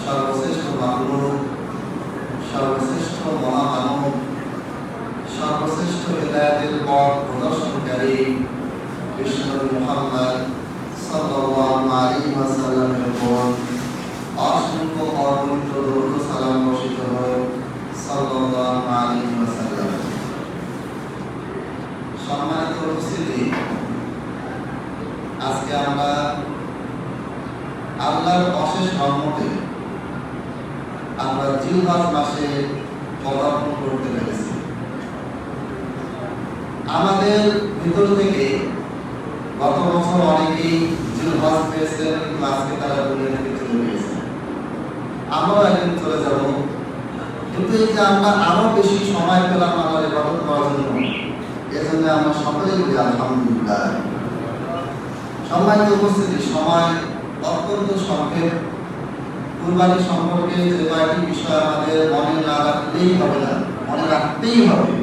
সর্বশ্রেষ্ঠ মাহবুব, সর্বশ্রেষ্ঠ মহামানব, সর্বশ্রেষ্ঠ হিদায়াতের পথ প্রদর্শনকারী বিশ্বনবী মুহাম্মদ সাল্লাল্লাহু আলাইহি ওয়াসাল্লামের উপর অসংখ্য অগণিত দরুদ সালাম বর্ষিত হোক সাল্লাল্লাহু আলাইহি ওয়াসাল্লাম। সম্মানিত উপস্থিতি, আজকে আমরা আল্লাহর অশেষ রহমতে আমরা জিলহজ মাসে পদার্পণ করতে পেরেছি। আমাদের ভিতর থেকে গত বছর অনেকেই জিলহজ পেয়েছেন, কিন্তু আজকে তারা দুনিয়া থেকে চলে গিয়েছে। আমরাও একদিন চলে যাব, কিন্তু এই যে আমরা আরো বেশি সময় পেলাম আমাদের ইবাদত করার জন্য, এজন্য আমরা সকলেই বলি আলহামদুলিল্লাহ। সম্মানিত উপস্থিতি, সময় অত্যন্ত সংক্ষেপ। কুরবানি সম্পর্কে যে কয়েকটি বিষয় আমাদের মনে না রাখলেই হবে না, মনে রাখতেই হবে,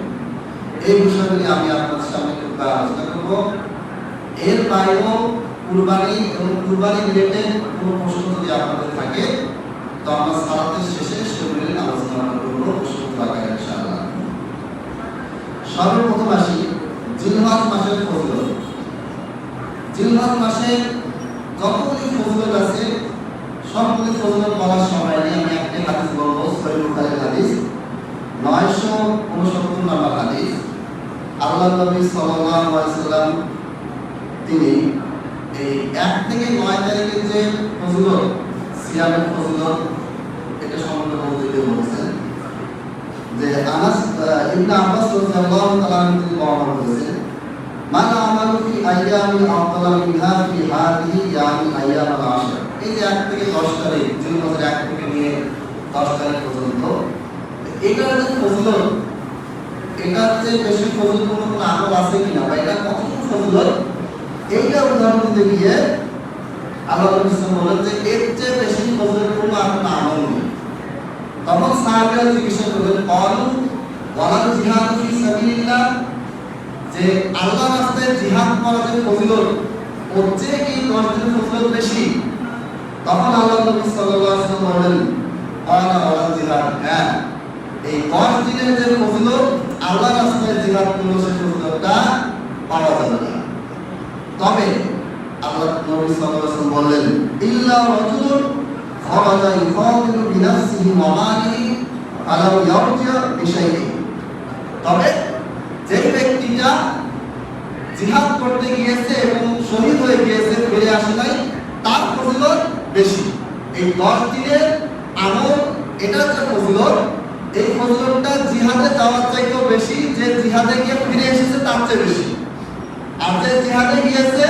এই বিষয়গুলি আমি আপনার সামনে একটু আলোচনা করব। এর বাইরেও কুরবানি এবং কুরবানি রিলেটেড কোনো প্রশ্ন যদি আপনাদের থাকে তো আমরা সালাতের শেষে সেগুলি আলোচনা করব প্রশ্ন আকারে ইনশাআল্লাহ। সর্বপ্রথম আসি জিলহজ মাসের ফজিলত। জিলহজ মাসে যতগুলি ফজিলত আছে সবগুলি ফজিলত বলার সময় নেই। আমি একটি হাদিস বলবো, সহিহ বুখারীর হাদিস 969 নম্বর হাদিস। আল্লাহর নবী সাল্লাল্লাহু আলাইহি ওয়াসাল্লাম তিনি এই 1 থেকে 9 তারিখের যে ফজিলত, সিয়ামের ফজিলত, এটা সম্পর্কে বলতে বলেছেন যে আনাস ইবনে আব্বাস রাদিয়াল্লাহু তাআলা তিনি বর্ণনা করেছেন, মান আমালু ফি আইয়ামি আফদালা মিনহা ফি হাদিহি ইয়ামি আইয়ামুল আশর। এই যে 1 থেকে 10 তারিখ, জিলহজের 1 থেকে নিয়ে 10 তারিখ পর্যন্ত এটার যে ফজিলত, এটার যে বেশি ফজিলতপূর্ণ কোনো আমল আছে কিনা বা এটা কতটুকু ফজিলত, এইটা উদাহরণ দিতে গিয়ে আল্লাহ নবী বলেন যে এর চেয়ে বেশি ফজিলতপূর্ণ আর কোনো আমল নেই। তখন সাহাবীরা জিজ্ঞাসা করলেন, ক্বালু ওয়ালাল জিহাদু ফি সাবিলিল্লাহ, যে আল্লাহর রাস্তায় জিহাদ করার যে ফজিলত, ওর চেয়ে কি 10 দিনের ফজিলত বেশি? তখন আল্লাহ নবী সাল্লাল্লাহু আলাইহি ওয়াসাল্লাম বলেন, ক্বালা ওয়ালাল জিহাদ, হ্যাঁ, এই 10 দিনের যে ফজিলত আল্লাহর রাস্তায় জিহাদ করলে সেই ফজিলতটা পাওয়া যাবে না। তবে আল্লাহ নবী সাল্লাল্লাহু আলাইহি ওয়াসাল্লাম বললেন, ইল্লা রাজুলুন খারাজা ইউকাতিলু বিনাফসিহি ওয়া মালিহি ফালাউ ইয়ারজি বিশাইইন। তবে যে ব্যক্তিটা জিহাদ করতে গিয়েছে এবং শহীদ হয়ে গিয়েছে, ফিরে আসে নাই, তার ফজিলত বেশি। এই 10 দিনের আমল, এটা যে ফজিলত, এই ফজিলতটা জিহাদে যাওয়ার চাইতেও বেশি, যে জিহাদে গিয়ে ফিরে এসেছে তার চেয়ে বেশি। আর যে জিহাদে গিয়েছে,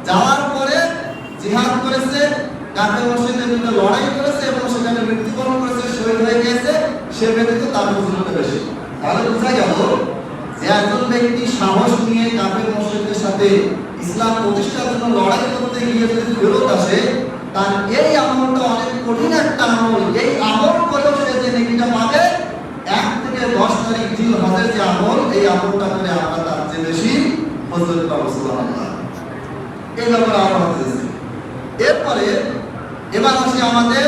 যাওয়ার পরে জিহাদ করেছে, কাফের মুশরিকদের বিরুদ্ধে লড়াই করেছে এবং সেখানে মৃত্যুবরণ করেছে, শহীদ হয়ে গিয়েছে, সে ব্যতীত তার ফজিলত বেশি। তাহলে বোঝা গেল যে একজন ব্যক্তি সাহস নিয়ে কাফের মুশরিকদের সাথে ইসলাম প্রতিষ্ঠার জন্য লড়াই করতে গিয়ে যদি ফেরত আসে, তার এই আমলটা অনেক কঠিন একটা আমল। এই আমল করেও সে যে নেকিটা পাবে, 1 থেকে 10 তারিখ জিলহজের যে আমল, এই আমলটা করে আমরা তার চেয়ে বেশি ফজিলত পাবো। সুবহানাল্লাহ। এই ব্যাপারে আমরা বলতেছি। এরপরে এবার আসি আমাদের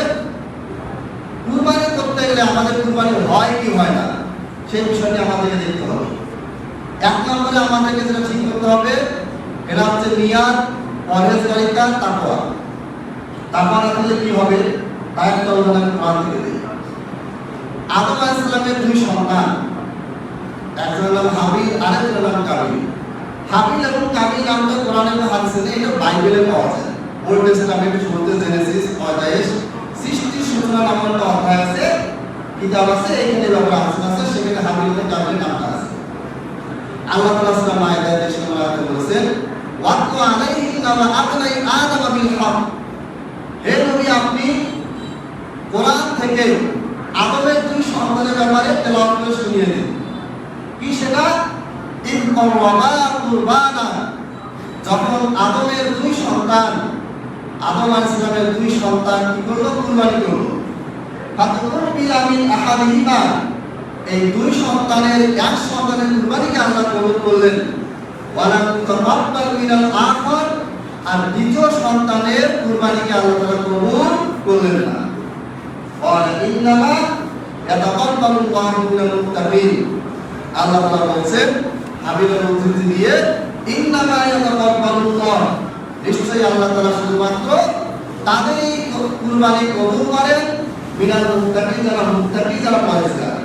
কুরবানি করতে গেলে আমাদের কুরবানি হয় কি হয় না, সেই বিষয়টি আমাদেরকে দেখতে হবে। 1 নম্বরে আমাদেরকে যেটা ঠিক করতে হবে, এটা হচ্ছে নিয়াত, পরহেজগারিতা, তাকওয়া। তাকওয়া রাখলে কি হবে, তার একটা উদাহরণ কোরআন থেকে দিই। আদম আলাইহিস সালামের 2 সন্তান, একজন হলো হাবিল, আরেকজন হলো কাবিল। হাবিল এবং কাবিল নামটা কোরআনে বা হাদিসে নেই, এটা বাইবেলে পাওয়া যায়। ওল্ড টেস্টামেন্টে শুরুতে জেনেসিস 35 সৃষ্টির সূচনা নামক একটা অধ্যায় আছে, কিতাব আছে, এখানে ব্যাপারে আলোচনা আছে, সেখানে হাবিল এবং কাবিলের নামটা আছে। আল্লাহ তাআলা সূরা মায়েদার 23 নম্বর আয়াতে বলেছেন, ওয়াতলু আলাইহিম নাবা আবনাই আদম বিল হক। হে নবী, আপনি কোরআন থেকে আদমের 2 সন্তানের ব্যাপারে তেলাওয়াত করে শুনিয়ে দিন। কি সেটা? ইন করওয়ামা কুরবানা, যখন আদমের 2 সন্তান, আদম আলাইহিস সালামের 2 সন্তান কি করলো? কুরবানি করলো। ফাতুকুরবিলা মিন আহাদিহিমা, এই 2 সন্তানের এক সন্তানের কুরবানিকে আল্লাহ কবুল করলেন। ওয়ালাম তাকাব্বাল মিনাল আখর, আর দ্বিতীয় সন্তানের কুরবানিকে আল্লাহ তাআলা কবুল করলেন না। ক্বালা ইন্নামা ইয়াতাকাব্বালুল্লাহু মিনাল মুত্তাকিন। আল্লাহ তাআলা বলেন হাবিবের উদ্ধৃতি দিয়ে, ইন্নামা ইয়াতাকাব্বালুল্লাহ, নিশ্চয়ই আল্লাহ তাআলা শুধুমাত্র তাদেরই কুরবানি কবুল করেন মিনাল মুত্তাকিন, যারা মুত্তাকি, যারা পরহেজগার।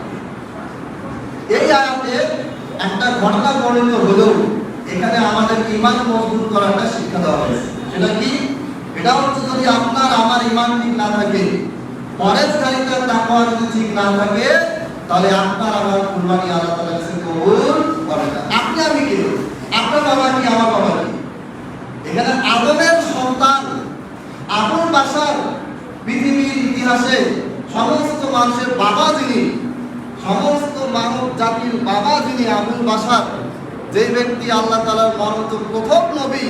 এই আয়াতে একটা ঘটনা বর্ণিত হলেও এখানে আমাদের ঈমান মজবুত করাটা শিক্ষা দেওয়া হয়েছে। সেটা কি? এটা হচ্ছে যদি আপনার আমার ঈমান ঠিক না থাকে, পরহেজগারিতার তাকওয়া যদি ঠিক না থাকে, তাহলে আপনার আমার কুরবানি আল্লাহ তাআলা কাছে কবুল হবে না। আপনি আমি কে? আপনার বাবা কি, আমার বাবা কি? এখানে আদমের সন্তান আবুল বাশার, পৃথিবীর ইতিহাসে সমস্ত মানুষের বাবা যিনি, সমস্ত মানব জাতির বাবা যিনি, আবুল বাশার, যে ব্যক্তি আল্লাহ তাআলার মনোনীত প্রথম নবী,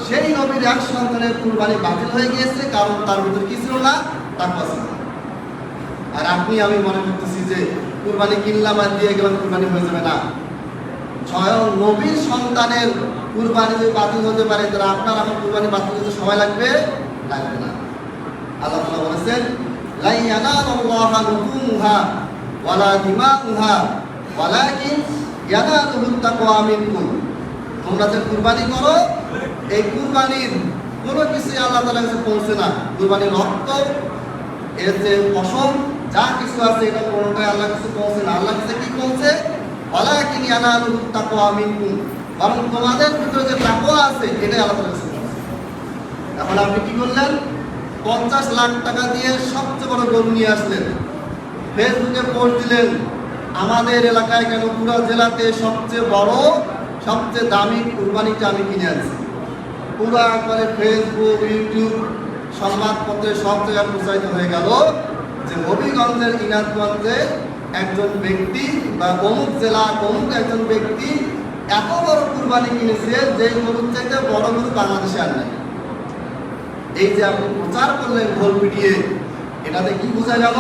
সেই নবীর এক সন্তানের কুরবানি বাতিল হয়ে গিয়েছে, কারণ তার ভিতরে কি ছিল না? তাকওয়া ছিল। আর আপনি আমি মনে করতেছি যে কুরবানি কিনলাম আর দিয়ে গেলাম, কুরবানি হয়ে যাবে না। স্বয়ং নবীর সন্তানের কুরবানি যদি বাতিল হতে পারে, তাহলে আপনার আমার কুরবানি বাতিল হতে সময় লাগবে? লাগবে না। আল্লাহ তাআলা বলেছেন, লা ইয়ানালুল্লাহা লুহুমুহা ওয়ালা দিমাউহা ওয়ালাকিন ইয়ানালুহুত তাকওয়া মিনকুম। তোমরা যে কুরবানি করো, এই কুরবানির কোনো কিছুই আল্লাহ তাআলার কাছে পৌঁছে না। কুরবানির রক্ত, এর যে পশম, যা কিছু আছে, এটা কোনোটাই আল্লাহর কাছে পৌঁছে না। আল্লাহর কাছে কি পৌঁছে? ওয়ালাকিন ইয়ানালুহুত তাকওয়া মিনকুম, বরং তোমাদের ভিতরে যে তাকওয়া আছে, এটাই আল্লাহ তাআলার কাছে পৌঁছে। এখন আপনি কি করলেন? 50 লাখ টাকা দিয়ে সবচেয়ে বড় গরু নিয়ে আসলেন, ফেসবুকে পোস্ট দিলেন, আমাদের এলাকায় কেন পুরো জেলাতে সবচেয়ে বড়, সবচেয়ে দামি কুরবানিটা আমি কিনে আনছি। পুরো একবারে ফেসবুক, ইউটিউব, সংবাদপত্রে সব জায়গায় প্রচারিত হয়ে গেল যে হবিগঞ্জের ইনাদগঞ্জে একজন ব্যক্তি বা অমুক জেলা অমুক একজন ব্যক্তি এত বড় কুরবানি কিনেছে, যে গরুর চাইতে বড় গরু বাংলাদেশে আর নাই। এই যে আপনি প্রচার করলেন ভোল পিটিয়ে, এটাতে কি বোঝা গেল?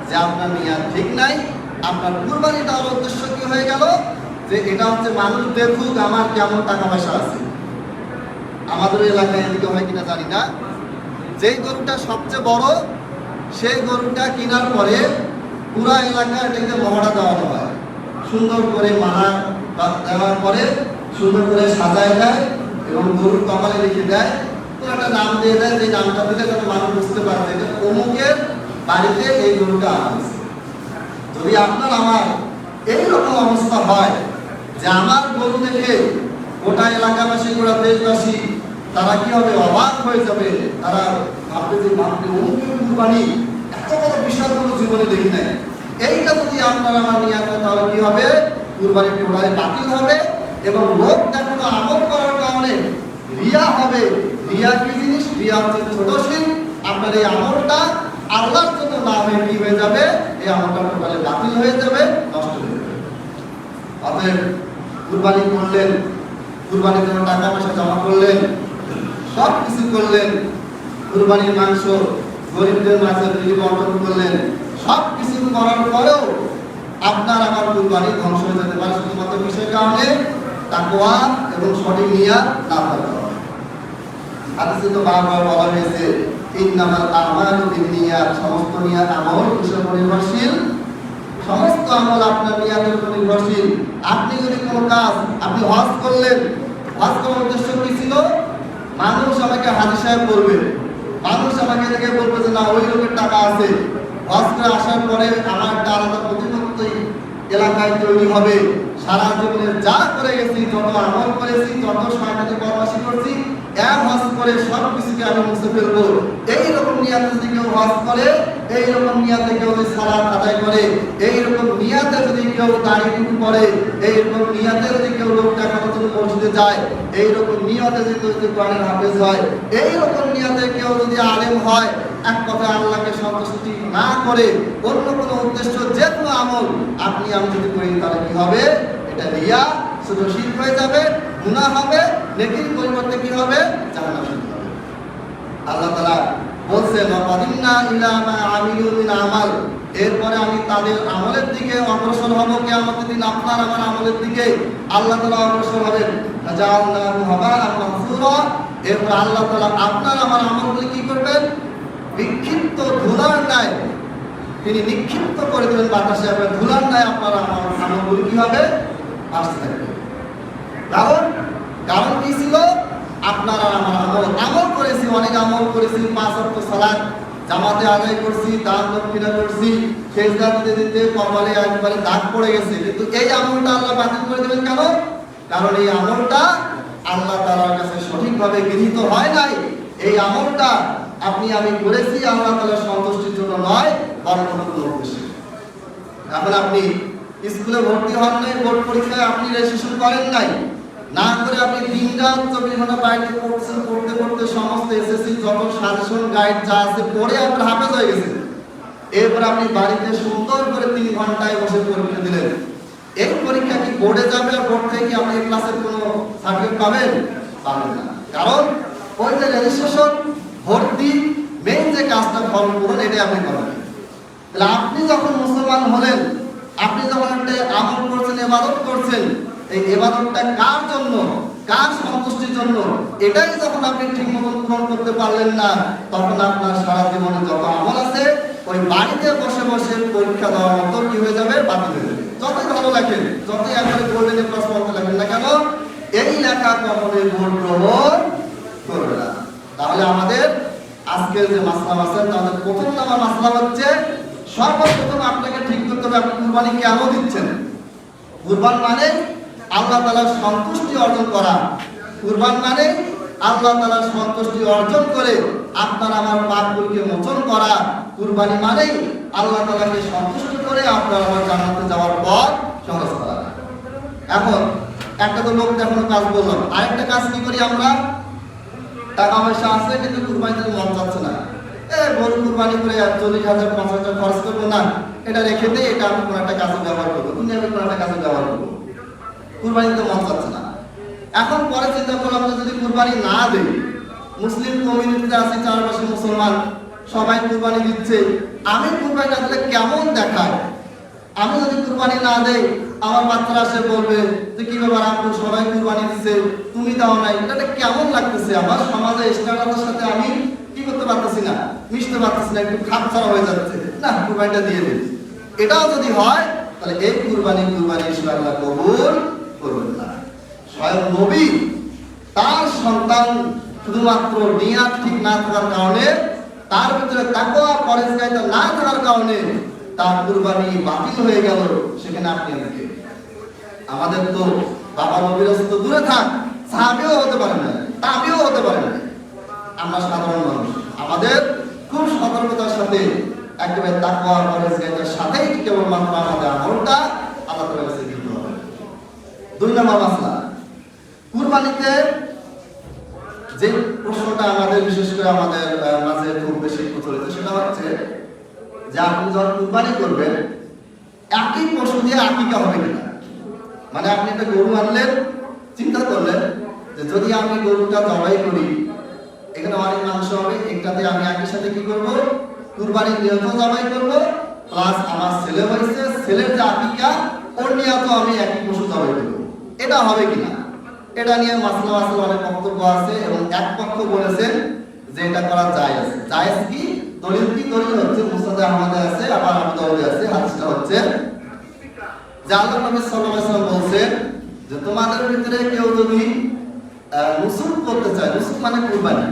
যে আপনার নিয়াত ঠিক নাই। আপনার কুরবানি দেওয়ার উদ্দেশ্য কি হয়ে গেল? যে এটা হচ্ছে মানুষ দেখুক আমার কেমন টাকা পয়সা আছে। আমাদের এলাকায় এদিকে হয় কিনা জানি না, যেই গরুটা সবচেয়ে বড়, সেই গরুটা কেনার পরে পুরা এলাকায় এটাকে মহড়া দেওয়ানো হয়। সুন্দর করে মালা দেওয়ার পরে সুন্দর করে সাজায় দেয় এবং গরুর কপালে লিখে দেয়, তো একটা নাম দিয়ে দেয়, যে নামটা দিলে যেন মানুষ বুঝতে পারবে যে অমুকের বাড়িতে এই গরুটা আছে। যদি আপনার আমার এইরকম অবস্থা হয় যে আমার গরু দেখে গোটা এলাকাবাসী, গোটা দেশবাসী, তারা কি হবে? অবাক হয়ে যাবে। তারা ভাববে যে বাপরে, অমুকের কুরবানি, এত বড় বিশাল কোনো জীবনে দেখি নাই। এইটা যদি আপনার আমার নিয়ে আসে, তাহলে কি হবে? কুরবানি টোটালি বাতিল হবে এবং লোক দেখানো আমল করার কারণে রিয়া হবে। রিয়া কি জিনিস? রিয়া হচ্ছে ছোট শিরক। আপনার এই আমলটা আল্লাহর জন্য না হয়ে কি হয়ে যাবে? এই আমলটা টোটালি বাতিল হয়ে যাবে, নষ্ট হয়ে যাবে। অতএব কুরবানি করলেন, কুরবানির জন্য টাকা পয়সা জমা করলেন, সব কিছু করলেন, কুরবানির মাংস গরিবদের মাঝে বিতরণ করলেন, সব কিছু করার পরেও আপনার আমার কুরবানি ধ্বংস হয়ে যেতে পারে শুধুমাত্র বিষয়ের কারণে তাকওয়া এবং সঠিক নিয়াত না থাকার কারণে। হাদিসে তো বারবার বলা হয়েছে, ইন্নামাল আমালু বিন্নিয়াত, সমস্ত নিয়াত আমল কিসের উপর নির্ভরশীল? সমস্ত আমল আপনার নিয়াতের উপর নির্ভরশীল। আপনি যদি কোনো কাজ, আপনি হজ করলেন, হজ করার উদ্দেশ্য কি ছিল? মানুষ আমাকে হাজী সাহেব বলবে, মানুষ আমাকে দেখে বলবে যে না, ওই লোকের টাকা আছে। হজ করে আসার পরে আমার একটা আলাদা প্রতিপত্তি এলাকায় তৈরি হবে। সারা জীবনে যা করে গেছি, যত আমল করেছি, যত সরকারি কর্মসূচি করছি, এক হজ করে সব কিছুকে আমি মুছে ফেলবো। এইরকম নিয়াতে যদি কেউ হজ করে, এইরকম নিয়াতে কেউ যদি সালাত আদায় করে, এইরকম নিয়াতে যদি কেউ দাড়ি টুপি পরে, এইরকম নিয়াতে যদি কেউ লোক টাকা মতন মসজিদে যায়, এইরকম নিয়াতে যদি কোরআনের হাফেজ হয়, এইরকম নিয়াতে কেউ যদি আলেম হয়, এক কথায় আল্লাহকে সন্তুষ্টি না করে অন্য কোনো উদ্দেশ্য যে কোনো আমল আপনি আমি যদি করি, তাহলে কি হবে? এটা রিয়া, শুধু শিরক হয়ে যাবে, গুনাহ হবে, নেকির পরিবর্তে কি হবে? জাহান্নাম হবে। আল্লাহ তাআলা বলছেন, ওয়াকাদিমনা ইলা মা আমিলু মিন আমাল, এরপরে আমি তাদের আমলের দিকে অগ্রসর হব। কিয়ামতের দিন আপনার আমার আমলের দিকে আল্লাহ তাআলা অগ্রসর হবেন। ফাজাআলনাহু হাবাআন মানসুরা, এরপর আল্লাহ তাআলা আপনার আমার আমলগুলো কি করবেন? বিক্ষিপ্ত ধুলার ন্যায় তিনি নিক্ষিপ্ত করে দেবেন বাতাসে, আপনার ধুলার নাই আপনার আমলগুলি কি হবে, আসতে থাকবে। কারণ কি ছিল, আপনারা আমার আমল করেছি, অনেক আমল করেছি, 5 ওয়াক্ত সালাত জামাতে আদায় করছি, দান দক্ষিণা করছি, সেজদা দিতে দিতে কপালে একবারে দাগ পড়ে গেছে, কিন্তু এই আমলটা আল্লাহ বাতিল করে দেবেন কেন? কারণ এই আমলটা আল্লাহ তাআলার কাছে সঠিকভাবে গৃহীত হয় নাই। এই আমলটা আপনি আমি করেছি আল্লাহ তাআলার সন্তুষ্টির জন্য নয়, বরং অন্য কোনো উদ্দেশ্যে। এখন আপনি স্কুলে ভর্তি হন নাই, বোর্ড পরীক্ষায় আপনি রেজিস্ট্রেশন করেন নাই, না করে আপনি দিনরাত 24 ঘন্টা বাইরে পড়ছেন, পড়তে সমস্ত এসএসসি যত সাজেশন গাইড যা আছে পড়ে আপনার হাফেজ হয়ে গেছে। এরপর আপনি বাড়িতে সুন্দর করে 3 ঘন্টায় বসে পরীক্ষা দিলেন। এই পরীক্ষা কি বোর্ডে যাবে, আর বোর্ড থেকে কি আপনি ক্লাসের কোনো সার্টিফিকেট পাবেন? পাবেন না। কারণ ওই যে রেজিস্ট্রেশন, ভর্তি, মেইন যে কাজটা ফর্ম পূরণ, এটাই আপনি করেন। তাহলে আপনি যখন মুসলমান হলেন, আপনি যখন একটা আমল করছেন, ইবাদত করছেন, এই ইবাদতটা কার জন্য, কার সন্তুষ্টির জন্য, এটাই যখন আপনি ঠিক মতন পূরণ করতে পারলেন না, তখন আপনার সারা জীবনে যত আমল আছে ওই বাড়িতে বসে বসে পরীক্ষা দেওয়ার মতো কি হয়ে যাবে, বাতিল হয়ে যাবে। যতই ভালো লেখেন, যতই একবারে গোল্ডেন এ প্লাস বলতে লেখেন না কেন, এই লেখা কখনোই বোর্ড গ্রহণ করবে না। তাহলে আমাদের আজকের যে মাসলা আছে, তাদের প্রথম নাম্বার মাসলা হচ্ছে, সর্বপ্রথম আপনাকে ঠিক করতে হবে আপনি কুরবানি কেন দিচ্ছেন। কুরবান মানে আল্লাহ তাআলার সন্তুষ্টি অর্জন করা। কুরবান মানে আল্লাহ তাআলার সন্তুষ্টি অর্জন করে আপনার আমার পাপগুলোকে মোচন করা। কুরবানি মানে আল্লাহ তাআলাকে সন্তুষ্ট করে আপনার আমার জান্নাতে যাওয়ার পথ সহজ করা। এখন একটা তো লোক দেখানোর কাজ বললাম, আরেকটা কাজ কি করি আমরা, টাকা পয়সা আছে কিন্তু কুরবানিতে মন চাচ্ছে না, গরু কুরবানি করে 40,000 50,000 খরচ করবো না, এটা রেখে দেই, এটা আমি কোনো একটা কাজে ব্যবহার করবো, দুনিয়াতে কোনো একটা কাজে ব্যবহার করবো, কুরবানিতে মন চাচ্ছে না। এখন পরে চিন্তা করলাম যে যদি কুরবানি না দেই, মুসলিম কমিউনিটিতে আছে চারপাশে মুসলমান, সবাই কুরবানি দিচ্ছে, আমি কুরবানি না দিলে কেমন দেখায়? আমি যদি কুরবানি না দেই, আমার বাচ্চারা এসে বলবে যে কি ব্যাপার আপু, সবাই কুরবানি দিচ্ছে, তুমি দাও নাই, এটা কেমন লাগতেছে? আমার সমাজে স্ট্যান্ডার্ডের সাথে আমি কি করতে পারতেছি না, মিশতে পারতেছি না, একটু খাপ ছাড়া হয়ে যাচ্ছে, না কুরবানিটা দিয়ে দিই। এটাও যদি হয়, তাহলে এই কুরবানি হিসেবে আল্লাহ কবুল করবেন না। স্বয়ং নবী তার সন্তান শুধুমাত্র নিয়াত ঠিক না থাকার কারণে, তার ভিতরে তাকওয়া পরহেজগারিতা না থাকার কারণে তার কুরবানি বাতিল হয়ে গেল। সেখানে আপনি আমাদের তো বাবা নবীর তো দূরে থাক, সাহাবীও হতে পারেন না, তাবিও হতে পারেন না, আমরা সাধারণ মানুষ, আমাদের খুব সতর্কতার সাথে একেবারে তাকওয়া পরহেজগারিতার সাথেই কেবলমাত্র আমাদের আমলটা আল্লাহ তাআলার কাছে দিতে হবে। 2 নম্বর মাসলা, কুরবানিতে যে প্রশ্নটা আমাদের বিশেষ করে আমাদের মাঝে খুব বেশি প্রচলিত, সেটা হচ্ছে যে আপনি যখন কুরবানি করবেন, একই পশু দিয়ে আকিকা হবে কিনা। মানে আপনি একটা গরু আনলেন, চিন্তা করলেন যে যদি আমি গরুটা জবাই করি, এখানে অনেক মাংস হবে, একটাতে আমি একই সাথে কি করব, কুরবানির নিয়ত জবাই করব, প্লাস আমার ছেলে হয়েছে, ছেলের যে আকিকা ওর নিয়ত আমি একই পশু জবাই করব, এটা হবে কিনা। এটা নিয়ে মাসলা অনেক বক্তব্য আছে, এবং এক পক্ষ বলেছেন যে এটা করা জায়েজ। জায়েজ কি? দলিল কি? দলিল হচ্ছে মুসনাদ আহমদে আছে, আবার আবু দাউদে আছে। হাদিসটা হচ্ছে যে আল্লাহ নবী সাল্লাল্লাহু আলাইহি ওয়াসাল্লাম বলেছেন যে তোমাদের ভিতরে কেউ যদি নুসুক করতে চায়, নুসুক মানে কুরবানি,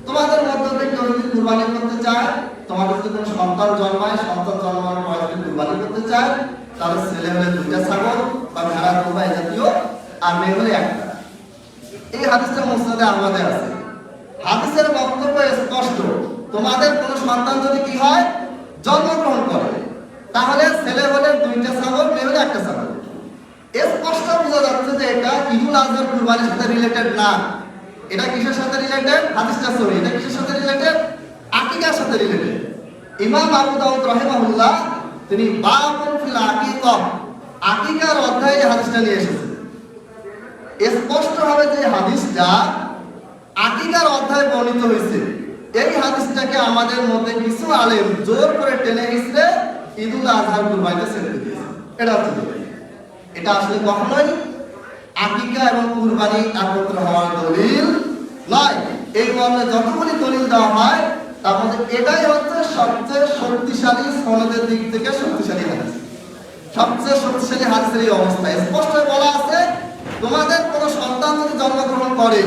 তোমাদের মধ্যে কেউ যদি কুরবানি করতে চায়, তোমাদের যদি কোনো সন্তান জন্মায়, সন্তান জন্মানোর পর যদি কুরবানি করতে চায়, তাহলে ছেলে হলে 2টা ছাগল বা ভেড়া কিংবা এই জাতীয়, আর মেয়ে হলে 1টা। এই হাদিসটা মুসনাদে আহমদে আছে। হাদিসের বক্তব্য স্পষ্ট, তোমাদের কোন সন্তান যদি কি হয়, জন্মগ্রহণ করে, তাহলে ছেলে হলে 2টা ছাগল, মেয়ে হলে 1টা ছাগল। স্পষ্ট বোঝা যাচ্ছে যে এটা ঈদুল আজহার কুরবানির সাথে রিলেটেড না। এটা কিসের সাথে রিলেটেড? হাদিসটা সহি। এটা কিসের সাথে রিলেটেড? আকিকার সাথে রিলেটেড। ইমাম আবু দাউদ রাহিমাহুল্লাহ তিনি বাবুন ফিল আকিকা, আকিকার অধ্যায়ে এই হাদিসটা নিয়ে এসেছেন। স্পষ্ট হবে যে হাদিসটা আকিকার অধ্যায়ে বর্ণিত হয়েছে। এই হাদিসটাকে আমাদের মধ্যে কিছু আলেম জোর করে টেনে হিসেবে ঈদুল আজহার কুরবানিতে ছেড়ে দিয়েছে। এটা আসলে কখনোই আকিকা এবং কুরবানি একত্র হওয়ার দলিল নয়। এই মর্মে যতগুলি দলিল দেওয়া হয় তার মধ্যে এটাই হচ্ছে সবচেয়ে শক্তিশালী শক্তিশালী সনদের দিক থেকে শক্তিশালী হাদিস, সবচেয়ে শক্তিশালী হাদিসের এই অবস্থা। স্পষ্ট বলা আছে, তোমাদের কোনো সন্তান যদি জন্মগ্রহণ করে,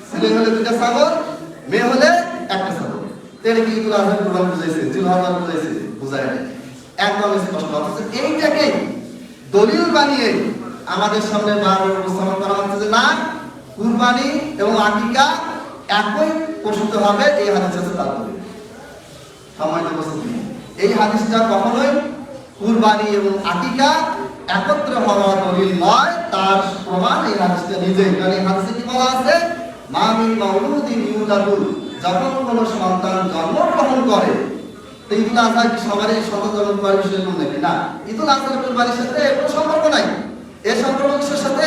ছেলে হলে 2টা ছাগল, মেয়ে হলে 1টা ছাগল। তাহলে কি ঈদুল আজহা কুরবানি বুঝাইছে, জিলহজ বুঝাইছে? বুঝায় না, একদম স্পষ্ট। অথচ এইটাকে দলিল বানিয়ে আমাদের সামনে বারবার উপস্থাপন করা হচ্ছে যে না, কুরবানি এবং আকিকা একই পোষিত হবে, এই হাদিস আছে তার দলিল। সম্মানিত উপস্থিতি, এই হাদিসটা কখনোই কুরবানি এবং আকিকা একত্রে হওয়া দলিল নয়, তার প্রমাণ এই হাদিসটা নিজেই। কারণ এই হাদিসে কি বলা আছে, মা মিন মাউলুদিন ইউলাদু, যখন কোনো সন্তান জন্মগ্রহণ করে, ঈদুল আজহা কি সবারই সন্তান জন্ম করার বিষয় নাকি? না, ঈদুল আজহার কুরবানির সাথে কোনো সম্পর্ক নাই। এর সম্পর্ক কিসের সাথে?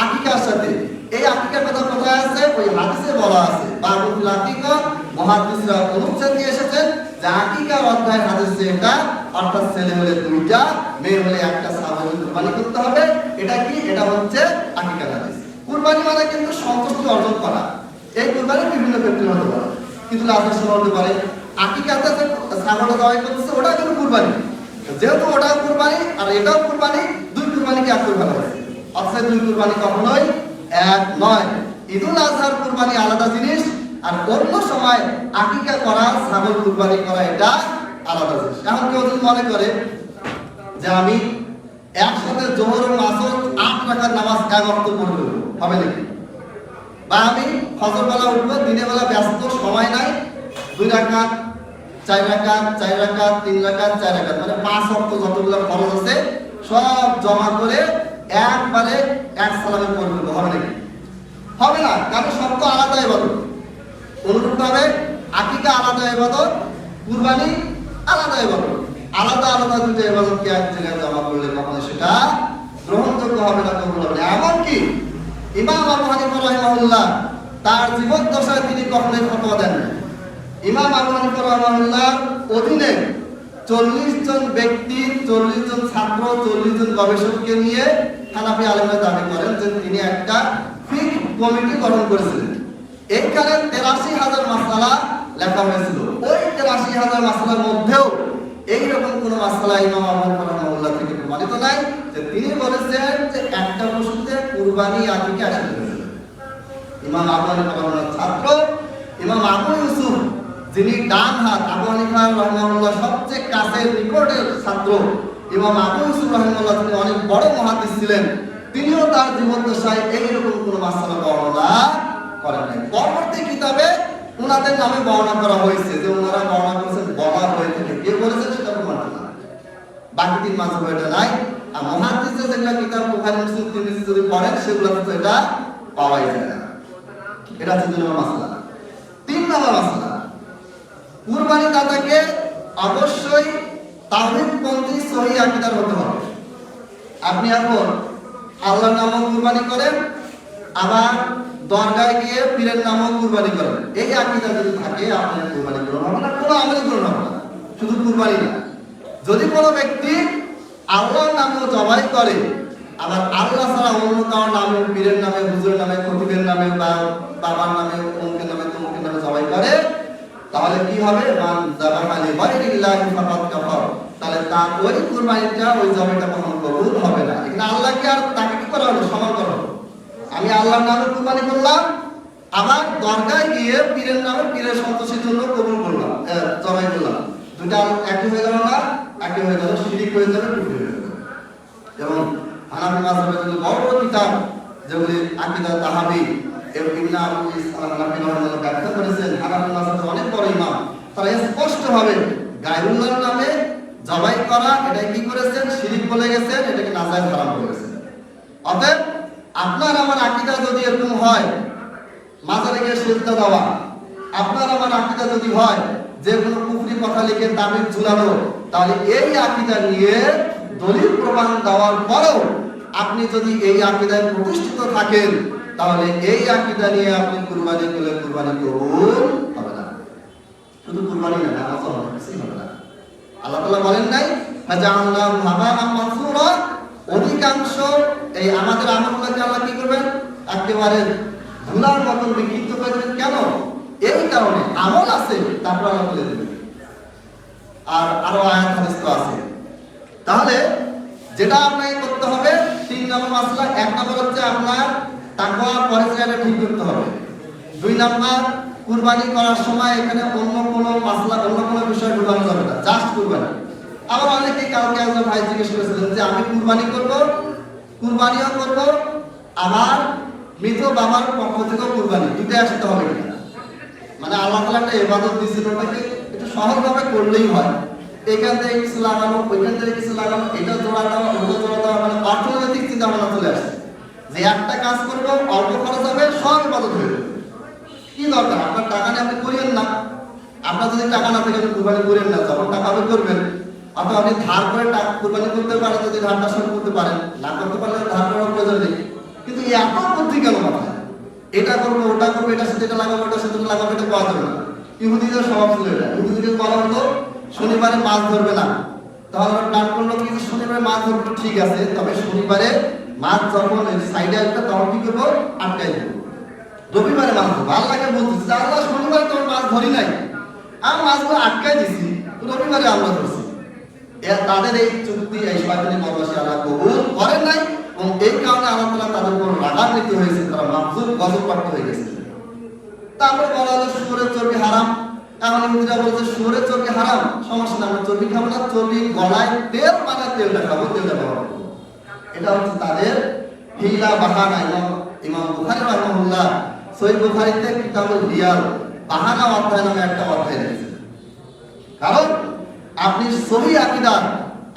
আকিকার সাথে। এই আকিকার কথা কোথায় আছে? ওই হাদিসে বলা আছে। বাবুল আকিকা মুহাদ্দিসরা অনুচ্ছেদ দিয়ে এসেছেন যে আকিকার অধ্যায় হাদিসে এটা, অর্থাৎ ছেলে হলে 2টা, মেয়ে হলে 1টা ছাগল কুরবানি করতে হবে। এটা কি? এটা হচ্ছে আকিকার হাদিস। কুরবানি মানে কিন্তু সন্তুষ্টি অর্জন করা। এই কুরবানি বিভিন্ন ক্ষেত্রে হতে পারে, কিন্তু আদর্শ হতে পারে। আকিকাতে যে ছাগলটা জবাই করতেছে ওটা কিন্তু কুরবানি, যেহেতু ওটাও কুরবানি আর এটাও কুরবানি, 2 কুরবানিকে এক করে ফেলা হয়েছে। অথচ 2 কুরবানি কখনোই এক নয়। ঈদুল আজহার কুরবানি আলাদা জিনিস, আর অন্য সময় আকিকা করা, ছাগল কুরবানি করা, এটা আলাদা জিনিস। এখন কেউ যদি মনে করে যে আমি একসাথে জোহর ও আসর 8 রাকাত নামাজ এক ওয়াক্ত পড়ব, হবে নাকি? বা আমি ফজর বেলা উঠবো, দিনের বেলা ব্যস্ত, সময় নাই, 2 রাকাত, 4 রাকাত, 4 রাকাত, 3 রাকাত, 4 রাকাত, মানে 5 ওয়াক্ত যতগুলো ফরজ আছে সব জমা করে একবারে এক সালামে পড়ব, হবে নাকি? হবে না, কারণ সব তো আলাদা ইবাদত। অনুরূপভাবে আকিকা আলাদা ইবাদত, কুরবানি আলাদা ইবাদত। আলাদা আলাদা 2টা ইবাদতকে এক জায়গায় জমা করলে কখনো সেটা গ্রহণযোগ্য হবে না, কবুল হবে না। এমনকি ইমাম আবু হানিফা রাহিমাহুল্লাহ তার জীবদ্দশায় তিনি কখনোই ফতোয়া দেন না। ইমাম আবু হানিফা রাহিমাহুল্লাহর অধীনে 40 জন ব্যক্তি, 40 জন ছাত্র, 40 জন গবেষককে নিয়ে হানাফি আলেমরা দাবি করেন যে তিনি একটা ফিকহ কমিটি গঠন করেছিলেন। এইখানে 83,000 মাসআলা লেখা হয়েছিল। ওই 83,000 মাসআলার মধ্যেও এইরকম কোনো মাসআলা ইমাম আবু হানিফা রাহিমাহুল্লাহ থেকে প্রমাণিত নাই যে তিনি বলেছেন যে একটা পশুতে কুরবানি আকিকা আসতে হবে। ইমাম আবু হানিফা রাহিমাহুল্লাহর ছাত্র ইমাম আবু ইউসুফ, যিনি ডান হাত, আবু হানিফা রাহিমাহুল্লাহ সবচেয়ে কাছের নিকটের ছাত্র, ইমাম আবু ইউসুফ রাহিমাহুল্লাহ তিনি অনেক বড় মুহাদ্দিস ছিলেন, তিনিও তার জীবদ্দশায় এইরকম কোনো মাসআলা বর্ণনা করেন নাই। পরবর্তী কিতাবে ওনাদের নামে বর্ণনা করা হয়েছে, যে ওনারা বর্ণনা করেছেন, বলা হয়ে থাকে, কে বলেছেন সেটা প্রমাণ না। বাকি 3 মাসে এটা নাই। আর মুহাদ্দিসের যেগুলো কিতাব বুখারী, মুসলিম, তিরমিজি যদি পড়েন সেগুলোতে তো এটা পাওয়াই যায় না। এটা হচ্ছে 2 নম্বর মাসআলা। 3 নম্বর মাসআলা, কুরবানি দাতাকে অবশ্যই তাওহীদপন্থী সহিহ আকীদার হতে হবে। আপনি এখন আল্লাহর নামে কুরবানি করেন, আবার দরগায় গিয়ে পীরের নামে কুরবানি করেন, এই আকীদা যদি থাকে আপনার কুরবানি গ্রহণ হবে না, কোনো আমলই গ্রহণ হবে না। শুধু কুরবানি না, যদি কোনো ব্যক্তি আল্লাহর নামে জবাই করে, আবার আল্লাহ ছাড়া অন্য কারোর নামে, পীরের নামে, হুজুরের নামে, খতিবের নামে বা বাবার নামে, অমুকের নামে, তমুকের নামে জবাই করে, তাহলে কি হবে? মান যাবাহা লিগাইরিল্লাহি ফাকাদ কাফার। তাহলে তার ওই কুরবানিটা, ওই জবাইটা কখনো কবুল হবে না। এখানে আল্লাহকে আর তাকে কি করা হলো? সমান করা হলো। আমি আল্লাহর নামে কুরবানি করলাম, আবার দরগায় গিয়ে পীরের নামে, পীরের সন্তোষের জন্য কবুল করলাম, জবাই করলাম, 2টা একই হয়ে গেল না? একই হয়ে গেল, শিরিক হয়ে যাবে, কুফর হয়ে যাবে। এবং হানাফি মাযহাবের যে বড় বড় কিতাব, যেগুলি আকীদা তাহাবী, ইবনে আবু ইসহাক হানাফি রাহিমাহুল্লাহ ব্যাখ্যা করেছেন, হানাফি মাযহাবের অনেক বড় ইমাম, তারা স্পষ্টভাবে গায়রুল্লাহর নামে জবাই করা এটা কি করেছেন? শিরিক বলে গেছেন, এটাকে নাজায়েজ হারাম করেছেন। অতএব আপনার আমার আকীদা যদি এরকম হয়, মাজারে গিয়ে সিজদা দেওয়া, আপনার আমার আকীদা যদি হয় যে কোনো কুফরি কথা লিখে তাবিজ ঝুলানো, তাহলে এই আকীদা নিয়ে দলিল প্রমাণ দেওয়ার পরেও আপনি যদি এই আকীদায় প্রতিষ্ঠিত থাকেন, তাহলে এই আকীদা নিয়ে আপনি কুরবানি করলে কুরবানি কবুল হবে না। শুধু কুরবানি না, নামাজও হবে না। আল্লাহ তাআলা বলেন নাই ফাজআলনাহু হাবাআন মানসুরা, অধিকাংশ এই আমাদের আমলগুলোকে আল্লাহ কি করবেন? একেবারে ধুলার মতন বিক্ষিপ্ত করে দেবেন। কেন? এই কারণে আমল আছে, তারপর আল্লাহ বলে দেবেন। আর আরো আয়াত হাদিস তো আছে। তাহলে যেটা আপনাকে করতে হবে 3 নম্বর মাসলা, 1 নম্বর হচ্ছে আপনার তাকওয়া পরিচয়টা ঠিক করতে হবে। 2 নম্বর কুরবানি করার সময় এখানে অন্য কোনো মাসলা অন্য কোনো বিষয় ঢোকানো যাবে না, জাস্ট কুরবানি। আবার অনেকেই কাউকে একজন ভাই জিজ্ঞেস করেছিলেন যে আমি কুরবানি করব, কুরবানিও করব, আবার মৃত বাবার পক্ষ থেকেও কুরবানি, দুটো একসাথে হবে কিনা? মানে আল্লাহ তাআলা একটা ইবাদত দিয়েছেন, ওটাকে একটু সহজভাবে করলেই হয়। এখান থেকে কিছু লাগানো, ওইখান থেকে কিছু লাগানো, এটা জোড়া দেওয়া, ওটা জোড়া দেওয়া, মানে অর্থনৈতিক চিন্তা ভাবনা চলে আসছে যে একটা কাজ করবো, অল্প খরচ হবে, সব ইবাদত হয়ে যাবে। কি দরকার? আপনার টাকা নিয়ে আপনি করেন না। আপনার যদি টাকা না থাকে কুরবানি করেন না, যখন টাকা হবে করবেন। অথবা আপনি ধার করে টাকা কুরবানি করতে পারেন, যদি ধারটা শোধ করতে পারেন, না করতে পারলে ধার করার প্রয়োজন নেই। কিন্তু এত বুদ্ধি কেন মাথায়? এটা করবো, ওটা করবো, এটা সাথে এটা লাগাবো, এটা সাথে লাগাবো, এটা পাওয়া যাবে না। ইহুদিদের স্বভাব ছিল এটা। ইহুদিদের বলা হতো শনিবারে মাছ ধরবে না। তাহলে ওরা প্ল্যান করলো কিন্তু শনিবারে মাছ ধরবে ঠিক আছে, তবে শনিবারে মাছ যখন সাইডে আসবে তখন কি করবো? আটকাই দেবো। রবিবারে মাছ ধরবো। আল্লাহকে বলতেছে আল্লাহ শনিবারে তোমার মাছ ধরি নাই, আমি মাছগুলো আটকাই দিছি, রবিবারে আমরা ধরছি। তাদের এই চুক্তি, এই শয়তানি বদমাশি আল্লাহ কবুল করেন নাই, এবং এই কারণে আল্লাহ তাআলা তাদের উপর রাগান্বিত হয়েছে, তারা মাহজুব গজবপ্রাপ্ত হয়ে গেছে। তারপরে বলা হলো শুয়োরের চর্বি হারাম। এখন ইহুদিরা বলছে শুয়োরের চর্বি হারাম, সমস্যা না, আমরা চর্বি খাবো না, চর্বি গলায় তেল মানে তেলটা খাবো, তেলটা ব্যবহার করবো। এটা হচ্ছে তাদের হিলা বাহানা। ইমাম বুখারী রাহিমাহুল্লাহ সহিহ বুখারীতে কিতাবুল রিয়াল বাহানা অধ্যায় নামে একটা অধ্যায় রেখেছেন। কারণ আপনি সহিহ আকীদা,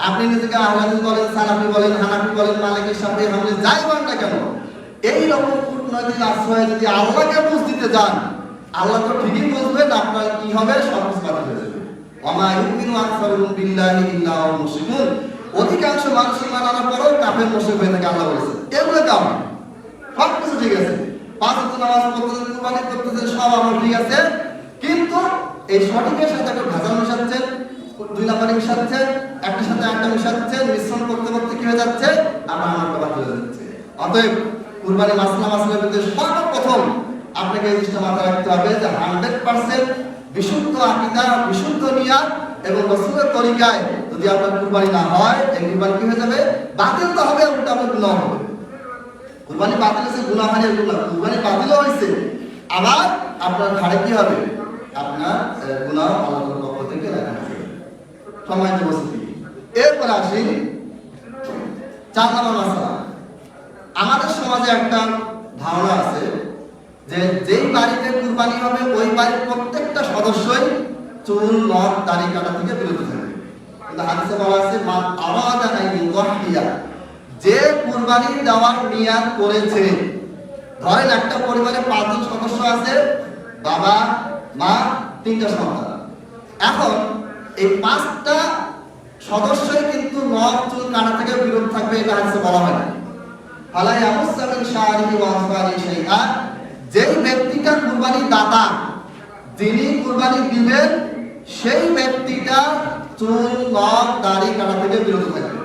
আপনি নিজেকে আহলে হাদিস বলেন, সালাফি বলেন, হানাফি বলেন, মালিকি, শাফিঈ, হাম্বলি যাই বলেন না কেন, এই রকম কূটনৈতিক আশ্রয়ে যদি আল্লাহকে বুঝ দিতে যান, আল্লাহ তো ঠিকই বুঝবেন, আপনার কি হবে? সবকিছু বাতিল হয়ে যাবে। ওয়ামা ইউমিনু আকসারুহুম বিল্লাহি ইল্লা হুম মুশরিকুন। অধিকাংশ মানুষ ঈমান আনার পরেও কাফের মুশরিক হয়ে থাকে, আল্লাহ বলেছেন। এগুলো কারণ সবকিছু ঠিক আছে, 5 ওয়াক্ত নামাজ পড়তেছেন, কুরবানি করতেছেন, সব আমার ঠিক আছে, কিন্তু এই সঠিকের সাথে একটা ভেজাল মেশাচ্ছেন, 2 নম্বরে মিশাচ্ছেন, একটার সাথে একটা মিশাচ্ছেন, মিশ্রণ করতে করতে কি হয়ে যাচ্ছে? আমার আমলটা বাতিল হয়ে যাচ্ছে। অতএব কুরবানি মাসলার ভিতরে সর্বপ্রথম আপনাকে এই জিনিসটা মাথায় রাখতে হবে যে 100% বিশুদ্ধ আকীদা, বিশুদ্ধ নিয়ত এবং রাসূলের তরিকায় যদি আপনার কুরবানি না হয়, এই কুরবানি কি হয়ে যাবে? বাতিল তো হবে, উল্টা আপনার গুনাহ হবে। কুরবানি বাতিল হয়েছে, গুনাহ মানে এগুলো না, কুরবানি বাতিল হয়েছে, আবার আপনার ঘাড়ে কি হবে? আপনার গুনাহ আল্লাহর পক্ষ থেকে রাখা হবে। সম্মানিত উপস্থিতি, এরপর আসি 4 নম্বর মাসলা। আমাদের সমাজে একটা ধারণা আছে যে যেই বাড়িতে কুরবানি হবে ওই বাড়ির প্রত্যেকটা সদস্যই চুল, নখ, দাড়ি কাটা থেকে বিরত থাকবে। কিন্তু হাদিসে বলা আছে মান আরাদা আন ইউযাহিয়া, যে কুরবানি দেওয়ার নিয়ত করেছে। ধরেন একটা পরিবারে 5 জন সদস্য আছে, বাবা, মা, 3টা সন্তান। এখন এই 5টা সদস্যই কিন্তু নখ, চুল কাটা থেকে বিরত থাকবে, এটা হাদিসে বলা হয় না। ফালা ইয়ামুসসা মিন শারিহি ওয়া আসফারি শাইআ, যেই ব্যক্তিটা কুরবানি দাতা, যিনি কুরবানি দিবেন, সেই ব্যক্তিটা চুল, নখ, দাড়ি কাটা থেকে বিরত থাকবে।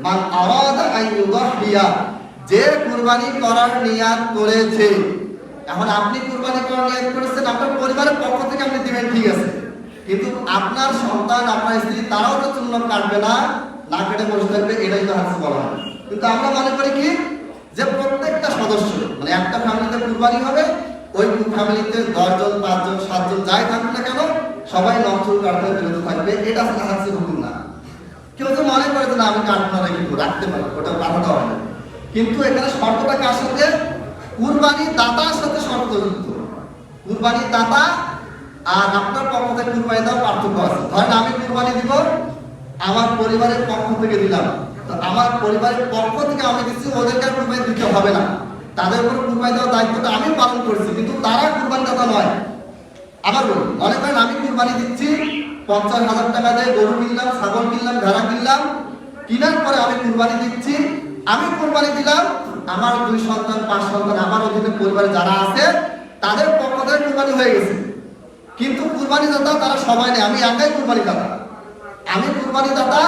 মান আরাদা আন ইউযাহিয়া, যে কুরবানি করার নিয়ত করেছে। এখন আপনি কুরবানি করার নিয়ত করেছেন, আপনার পরিবারের পক্ষ থেকে আপনি দিবেন, ঠিক আছে, কিন্তু আপনার সন্তান, আপনার স্ত্রী, তারাও তো চুল নখ কাটবে না, না কেটে বসে থাকবে, এটাই তো হাদিসে বলা হয়। কিন্তু আমরা মনে করি কি যে প্রত্যেকটা সদস্য, মানে একটা ফ্যামিলিতে কুরবানি হবে, ওই ফ্যামিলিতে 10 জন, 5 জন, 7 জন যাই থাকুক না কেন, সবাই নখ চুল কাটতে বিরত থাকবে, এটা হাদিসের হুকুম না। কেউ তো মনে করে যে না আমি কাটবো না, কিন্তু রাখতে পারি, ওটা বাধা হয় না। কিন্তু এখানে শর্তটা কার সাথে? কুরবানি দাতার সাথে শর্ত যুক্ত। কুরবানি দাতা আর আপনার পক্ষ থেকে কুরবানি দেওয়ার পার্থক্য আছে। ধরেন আমি কুরবানি দিব, আমার পরিবারের পক্ষ থেকে দিলাম, তো আমার পরিবারের পক্ষ থেকে আমি দিচ্ছি, ওদেরকে কুরবানি দিতে হবে না, তাদের উপর কুরবানি দেওয়ার দায়িত্বটা আমি পালন করছি, কিন্তু তারা কুরবানি দাতা নয়। আবার বলুন, মনে করেন আমি কুরবানি দিচ্ছি, 50,000 টাকা দিয়ে গরু কিনলাম, ছাগল কিনলাম, ভেড়া কিনলাম, কিনার পরে আমি কুরবানি দিচ্ছি, আমি কুরবানি দিলাম, আমার 2 সন্তান, 5 সন্তান, আমার অধীনে পরিবারে যারা আছে তাদের পক্ষ থেকে কুরবানি হয়ে গেছে, কিন্তু কুরবানি দাতা তারা সবাই নেই, আমি একাই কুরবানি দাতা। আমি কুরবানি দাতা,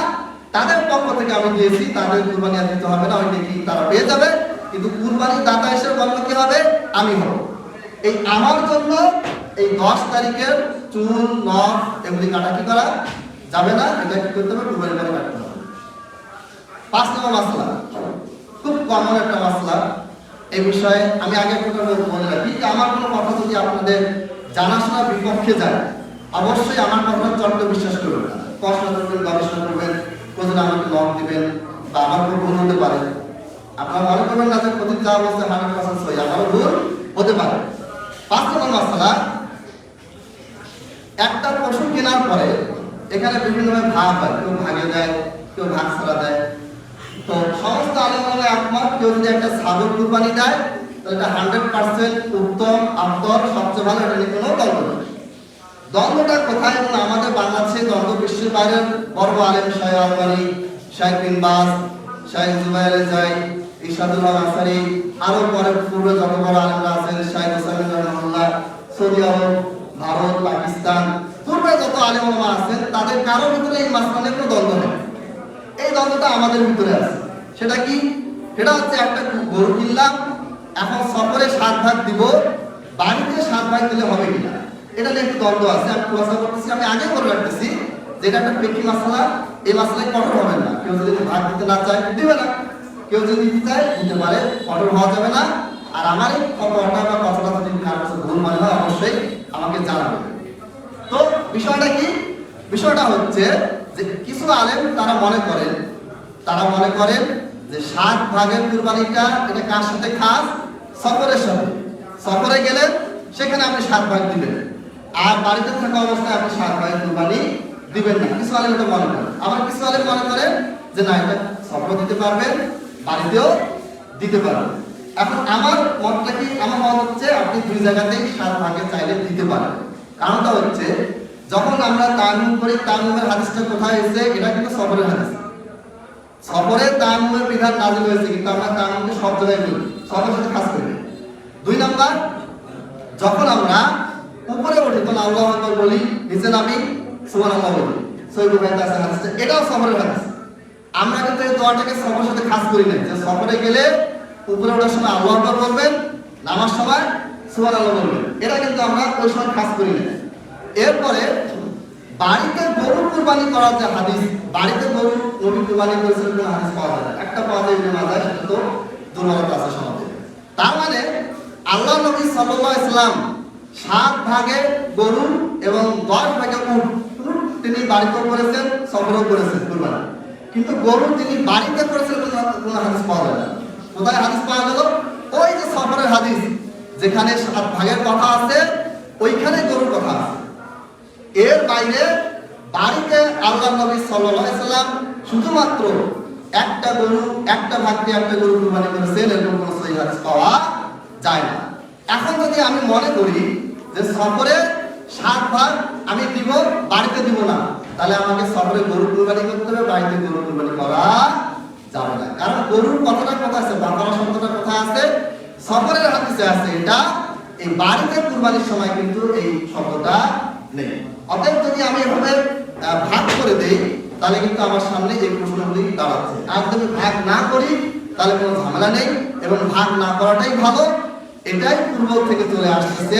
তাদের পক্ষ থেকে আমি দিয়েছি, তাদের কুরবানি আর দিতে হবে না, ওইটা কি তারা পেয়ে যাবে, কিন্তু কুরবানি দাতা হিসেবে গণ্য কি হবে? আমি হব। এই আমার জন্য এই 10 তারিখের চুল, নখ এগুলি কাটা কি করা যাবে না, এটা কি করতে হবে, কুরবানি করে কাটতে হবে। 5 নম্বর মাসলা, খুব কমন একটা মাসলা। এই বিষয়ে আমি আগে একটা বলে রাখি যে আমার কোনো কথা যদি আপনাদের জানাশোনার বিপক্ষে যায়, অবশ্যই আমার কথা চট্ট বিশ্বাস করবেন না। প্রশ্ন করবেন, গবেষণা করবেন, প্রয়োজনে আমাকে লক দিবেন, বা আমার কোনো ভুল হতে পারে। আপনারা মনে করবেন না যে প্রতি যা বলছে 100% সহি, আমারও ভুল হতে পারে। 5 নম্বর মাসলা, একটা পশু কেনার পরে এখানে বিভিন্নভাবে ভাগ হয়, কেউ ভাগে দেয়, কেউ ভাগ ছাড়া দেয়। তো সমস্ত আলেমরা একমত, কেউ যদি একটা ছাগল কুরবানি দেয় তাহলে এটা 100% উত্তম, আফদল, সবচেয়ে ভালো, এটা নিয়ে কোনো দ্বন্দ্ব নেই। দ্বন্দ্বটা কোথায়? এবং আমাদের বাংলাদেশে দ্বন্দ্ব বিশ্বের বাইরের বড় আলেম শাহ আলবানী, শাহ বিন বাজ, শাহ জুবাইর জাই, ইরশাদুল হক আনসারী, আরো পরে পূর্বে যত বড় আলেমরা আছেন, শাহ হোসাইন রহমাতুল্লাহ, সৌদি আরব, ভারত, পাকিস্তান, পূর্বে যত আলেম ওলামা আছেন, তাদের কারোর ভিতরে এই মাসলা নিয়ে কোনো দ্বন্দ্ব নেই। এই দ্বন্দ্বটা আমাদের ভিতরে আছে। সেটা কি? সেটা হচ্ছে একটা গরু কিনলাম, এখন সফরে 7 ভাগ দিব, বাড়িতে 7 ভাগ দিলে হবে কিনা, এটা নিয়ে একটু দ্বন্দ্ব আছে। আমি খোলাসা করতেছি, আমি আগে করে রাখতেছি যে এটা একটা পেকি মাসলা। এই মাসলায় কঠোর হবেন না। কেউ যদি ভাগ দিতে না চায় দিবে না, কেউ যদি দিতে চায় দিতে পারে, কঠোর হওয়া যাবে না। আর আমার এই কথাটা বা কথাটা যদি কারো কাছে ভুল মনে হয় অবশ্যই আমাকে জানাবেন। তো বিষয়টা কি? বিষয়টা হচ্ছে যে কিছু আলেম তারা মনে করেন যে 7 ভাগের কুরবানিটা এটা কার সাথে খাস? সফরের সাথে। সফরে গেলেন সেখানে আপনি 7 ভাগ দিবেন, আর বাড়িতে থাকা অবস্থায় আপনি 7 ভাগের কুরবানি দিবেন না। কিছু আলেম এটা মনে করেন। আবার কিছু আলেম মনে করেন যে না, এটা সফরে দিতে পারবেন, বাড়িতেও দিতে পারবেন। এখন আমার মতটা কি? আমার মত হচ্ছে আপনি 2 জায়গাতেই 7 ভাগে চাইলে দিতে পারেন। কারণটা হচ্ছে যখন আমরা তায়াম্মুম করি, তায়াম্মুমের হাদিসটা কোথায় এসেছে? এটা কিন্তু সফরের হাদিস। সফরে তায়াম্মুমের বিধান নাযিল হয়েছে, কিন্তু আমরা তায়াম্মুমকে সব জায়গায় করি, সফরের সাথে খাস করি। 2 নাম্বার, যখন আমরা উপরে উঠি তখন আল্লাহু আকবার বলি, নিচে নামি সুবহানাল্লাহ বলি। সহিহ বুখারীতে আছে হাদিসটা, এটাও সফরের হাদিস। আমরা কিন্তু এই দোয়াটাকে সফরের সাথে খাস করি না, যে সফরে গেলে উপরে ওঠার সময় আল্লাহু আকবার বলবেন, নামার সময় সুবহানাল্লাহ বলবেন। এটা কিন্তু আমরা ওই সময় খাস করি না। এরপরে বাড়িতে গরু কুরবানি করার যে হাদিস, বাড়িতে গরু নবী কুরবানি করেছেন কোন হাদিস পাওয়া যায় না। একটা পাওয়া যায় ইবনে মাজাহ, সেটা তো দুর্বলতা আছে সমাজে। তার মানে আল্লাহ নবী সাল্লাল্লাহু আলাইহি সাল্লাম 7 ভাগে গরু এবং 10 ভাগে উট তিনি বাড়িতে করেছেন, সফরও করেছেন কুরবানি। কিন্তু গরু তিনি বাড়িতে করেছেন কোন হাদিস পাওয়া যায় না। কোথায় হাদিস পাওয়া গেল? ওই যে সফরের হাদিস, যেখানে 7 ভাগের কথা আছে, ওইখানে গরুর কথা আছে। এর বাইরে বাড়িতে আল্লাহ নবী সাল্লাল্লাহু আলাইহি সাল্লাম শুধুমাত্র একটা গরু, একটা ভাগ দিয়ে একটা গরু কুরবানি করেছেন, এরকম কোনো সহিহ হাদিস পাওয়া যায় না। এখন যদি আমি মনে করি যে সফরে 7 ভাগ আমি দিব, বাড়িতে দিব না, তাহলে আমাকে সফরে গরু কুরবানি করতে হবে, বাড়িতে গরু কুরবানি করা যাবে না। কারণ গরুর কথাটা কথা আছে, বাকারা শব্দটা কথা আছে, সফরের হাদিসে আছে। এটা এই বাড়িতে কুরবানির সময় কিন্তু এই শব্দটা নেই। অতএব যদি আমি এভাবে ভাগ করে দেই তাহলে কিন্তু আমার সামনে এই প্রশ্নগুলি দাঁড়াচ্ছে। আর যদি ভাগ না করি তাহলে কোনো ঝামেলা নেই, এবং ভাগ না করাটাই ভালো। এটাই পূর্ব থেকে চলে আসছে।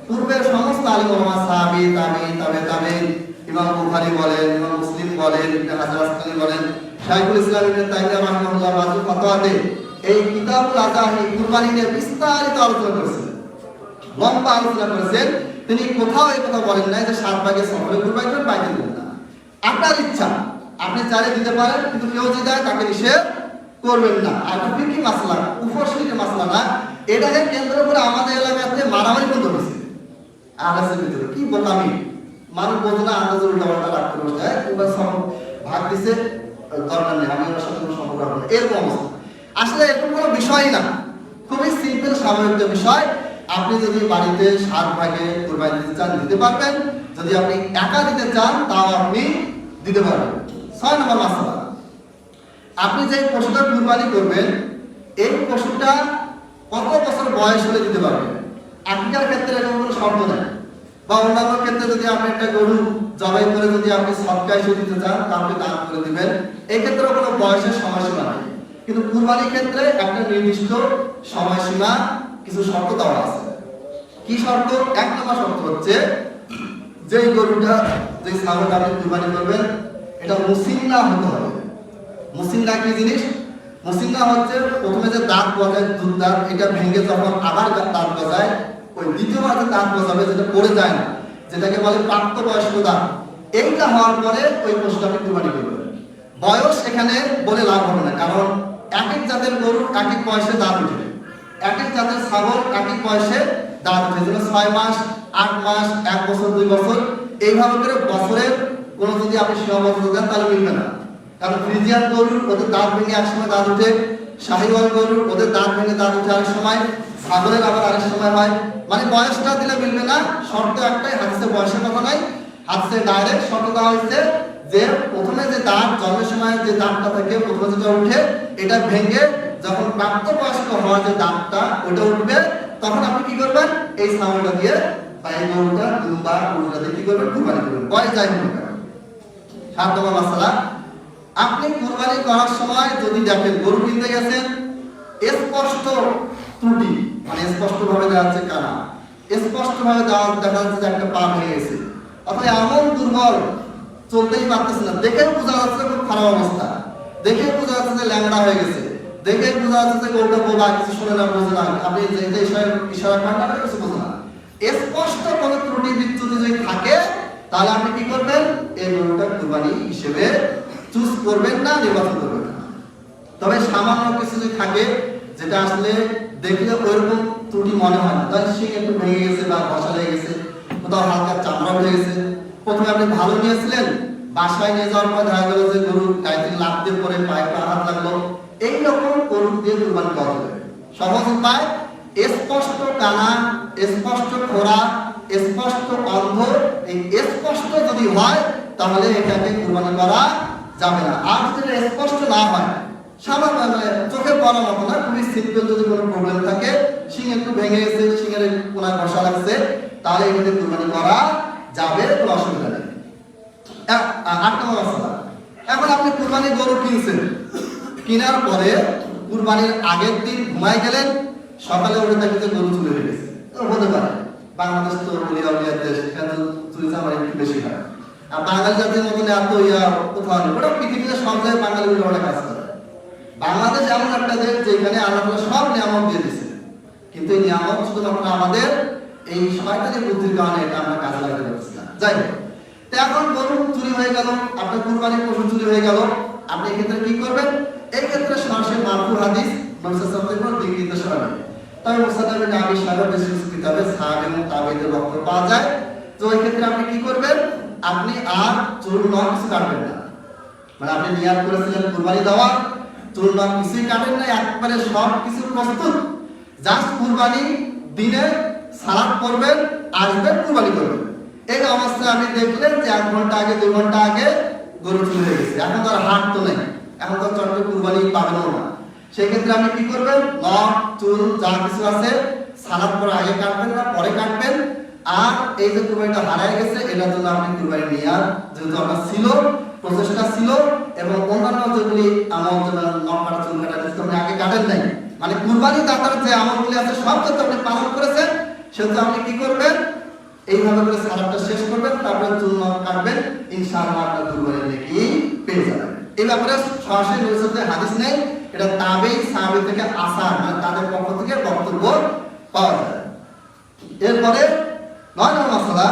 পূর্বের সমস্ত আলেম ওলামা, সাহাবী, তাবেঈন, তাবেঈন, ইমাম বুখারী বলেন, ইমাম মুসলিম বলেন, ইবনে হাজার আসকালী বলেন, শাইখুল ইসলাম ইবনে তাইমিয়া রাহিমাহুল্লাহ রাজু ফতোয়াতে এই কিতাবুল আযাহি কুরবানি নিয়ে বিস্তারিত আলোচনা করেছেন, লম্বা আলোচনা করেছেন। তিনি কোথাও এই কথা বলেন নাই যে 7 ভাগে সফরে কুরবানি করবেন, বাড়িতে করবেন না। আপনার ইচ্ছা, আপনি চাইলে দিতে পারেন, কিন্তু কেউ যদি দেয় তাকে নিষেধ করবেন না। আর ফিকি মাসলা, উপশরীরের মাসলা না। এটাকে কেন্দ্র করে আমাদের এলাকাতে মারামারি বন্ধ হয়েছে। আনাসের ভিতরে কি বললাম, মানুষ বলতো না, আন্দাজ উল্টাপাল্টা রাগ করে যায়, কিংবা সব ভাগ দিছে, দরকার নেই, আমি ওর সাথে কোনো সম্পর্ক রাখবো না, এরকম অবস্থা। আসলে এরকম কোনো বিষয়ই না, খুবই সিম্পল স্বাভাবিক একটা বিষয়। আপনি যদি বাড়িতে 7 ভাগে কুরবানি দিতে চান দিতে পারবেন, যদি আপনি একা দিতে চান তাও আপনি দিতে পারবেন। 6 নম্বর মাসলা, আপনি যে পশুটা কুরবানি করবেন এই পশুটা কত বছর বয়স হলে দিতে পারবেন? আকিকার ক্ষেত্রে এরকম কোনো শর্ত নেই, বা অন্যান্য ক্ষেত্রে যদি আপনি একটা গরু জবাই করে যদি আপনি সদকা হিসেবে দিতে চান তাহলে দান করে দিবেন, এই ক্ষেত্রে কোনো বয়সের সময়সীমা নেই। কিন্তু কুরবানির ক্ষেত্রে একটা নির্দিষ্ট সময়সীমা, কিছু শর্ত দেওয়া আছে। কি শর্ত? 1 নম্বর শর্ত হচ্ছে যে গরুটা যে ছাগলটা আপনি কুরবানি করবেন এটা মুসিন্না হতে হবে। মুসিন্না কি জিনিস? মুসিন্না হচ্ছে প্রথমে যে দাঁত গজায়, দুধ দাঁত, এটা ভেঙে যখন আবার দাঁত গজায়, ওই দ্বিতীয়বার যে দাঁত গজাবে যেটা পড়ে যায় না, যেটাকে বলে প্রাপ্তবয়স্ক দাঁত, এইটা হওয়ার পরে ওই পশুটা আপনি কুরবানি করবেন। বয়স এখানে বলে লাভ হবে না, কারণ এক এক জাতের গরু এক এক বয়সে দাঁত উঠবে, এক এক জাতের ছাগল এক এক বয়সে দাঁত উঠে, যেমন 6 মাস, 8 মাস, 1 বছর, 2 বছর, এইভাবে করে বছরের কোনো যদি আপনি সীমাবদ্ধ দেন তাহলে মিলবে না। কারণ ফ্রিজিয়ান গরুর ওদের দাঁত ভেঙে এক সময় দাঁত উঠে, শাহিওয়াল গরুর ওদের দাঁত ভেঙে দাঁত উঠে আরেক সময়, ছাগলের আবার আরেক সময় হয়। মানে বয়সটা দিলে মিলবে না, শর্ত একটাই, হাদিসে বয়সের কথা নাই, হাদিসে ডাইরেক্ট শর্ত দেওয়া হয়েছে যে প্রথমে যে দাঁত জন্মের সময় যে দাঁতটা থেকে প্রথমে যেটা উঠে এটা ভেঙে যখন প্রাপ্তবয়স্ক হওয়ার যে দাঁতটা ওটা উঠবে, তখন আপনি কি করবেন? এই ছাগলটা দিয়ে বা এই গরুটা দুম্বা গরুটা দিয়ে কি করবেন? কুরবানি করবেন। বয়স যাই হোক না। 7 নম্বর মাসআলা, আপনি কুরবানি করার সময় যদি দেখেন গরু কিনতে গেছেন স্পষ্ট ত্রুটি, মানে স্পষ্ট ভাবে দেখা যাচ্ছে কানা, স্পষ্ট ভাবে দেখা যাচ্ছে যে একটা পা ভেঙে গেছে, অথবা এমন দুর্বল চলতেই পারতেছে না, দেখে বোঝা যাচ্ছে খুব খারাপ অবস্থা, দেখে বোঝা যাচ্ছে যে ল্যাংড়া হয়ে গেছে, দেখে বোঝা যাচ্ছে যে গরুটা বোবা, কিছু শুনে না, বোঝে না, আপনি যে ইশারা করেন না কিছু বোঝে না, স্পষ্ট কোনো ত্রুটি বিচ্যুতি যদি থাকে তাহলে আপনি কি করবেন? এই গরুটা কুরবানি হিসেবে চুজ করবেন না, নির্বাচন করবেন না। তবে সামান্য কিছু যদি থাকে যেটা আসলে দেখলে ওইরকম ত্রুটি মনে হয় না, তাহলে শিং একটু ভেঙে গেছে বা ঘষা লেগে গেছে, কোথাও হালকা চামড়া উঠে গেছে, প্রথমে আপনি ভালো নিয়েছিলেন, বাসায় নিয়ে যাওয়ার পর দেখা গেল যে গরু গায়ে থেকে লাফ দিয়ে পরে পায়ে আঘাত লাগলো, এইরকম গরু দিয়ে কুরবানি করা যাবে। সহজ উপায়, স্পষ্ট কানা, স্পষ্ট খোরা, স্পষ্ট অন্ধ, এই স্পষ্ট যদি হয় তাহলে এটাকে কুরবানি করা যাবে না। আর যদি স্পষ্ট না হয়, সামান্য চোখে পড়ার মতো না, খুবই সিম্পল যদি কোনো প্রবলেম থাকে, শিং একটু ভেঙে গেছে, শিঙের কোনায় ঘষা লাগছে, তাহলে এটাকে কুরবানি করা যাবে, কোনো অসুবিধা নেই। 8 নম্বর মাসআলা, এখন আপনি কুরবানি গরু কিনছেন, কেনার পরে কুরবানির আগের দিন ঘুমাই গেলেন, সকালে উঠে দেখেন যে গরু চুরি হয়ে গেছে। হতে পারে, বাংলাদেশ তো উলিয়া দেশ, এখানে চুরি চামারি একটু বেশি হয়, আর বাঙালি জাতির মতন এত কোথাও নেই, ওটা পৃথিবীতে সব জায়গায় বাঙালি ওটা কাজ করে। বাংলাদেশ এমন একটা দেশ যেখানে আল্লাহ সব নিয়ামত দিয়ে দিচ্ছে, কিন্তু এই নিয়ামত শুধুমাত্র আমাদের এই শয়তানি বুদ্ধির কারণে এটা আমরা কাজে লাগাতে পারছি না। যাই হোক, তো এখন গরু চুরি হয়ে গেল, আপনার কুরবানির পশু চুরি হয়ে গেল, আপনি এই ক্ষেত্রে কি করবেন? এই ক্ষেত্রে সরাসরি মারফু হাদিস নবী সাল্লাল্লাহু আলাইহি ওয়াসাল্লামের দিক নির্দেশনা নেই, তবে মুসান্নাফে নবী সাহেব বেশি কিতাবে সাহাবা এবং তাবেঈদের বক্তব্য পাওয়া যায়। তো এই ক্ষেত্রে আপনি কি করবেন? আপনি আর চুল নখ কিছু কাটবেন না, মানে আপনি নিয়াত করেছিলেন কুরবানি দেওয়া, চুল নখ কিছুই কাটেন না, একবারে সব কিছু প্রস্তুত, জাস্ট কুরবানি দিনে সালাত পড়বেন, আসবেন, কুরবানি করবেন। এই অবস্থায় আপনি দেখলেন যে 1 ঘন্টা আগে 2 ঘন্টা আগে গরু চুরি হয়ে গেছে, এখন তো আর হাট তো নেই, এখন তো চটকে কুরবানি পাবেনও না, সেই ক্ষেত্রে আপনি কি করবেন? নখ চুল যা কিছু আছে সালাত পরে আগে কাটবেন না, পরে কাটবেন। আর এই যে কুরবানিটা হারায় গেছে, এটার জন্য আপনি কুরবানি নিয়াত যেহেতু আপনার ছিল, প্রচেষ্টা ছিল, এবং অন্যান্য যেগুলি আমল যেমন নখ কাটা, চুল কাটা যেহেতু আপনি আগে কাটেন নাই, মানে কুরবানি দাতার যে আমলগুলি আছে সব যেহেতু আপনি পালন করেছেন, সেহেতু আপনি কি করবেন? এইভাবে করে সালাতটা শেষ করবেন, তারপরে চুল নখ কাটবেন, ইনশাআল্লাহ আপনার কুরবানির নেকি পেয়ে যাবেন। এই ব্যাপারে সরাসরি নবী সাল্লাল্লাহু হাদিস নেই, এটা তাবেঈ সাহাবী থেকে আসার, মানে তাদের পক্ষ থেকে বক্তব্য পাওয়া যায়। এরপরে 9 নম্বর মাসআলা,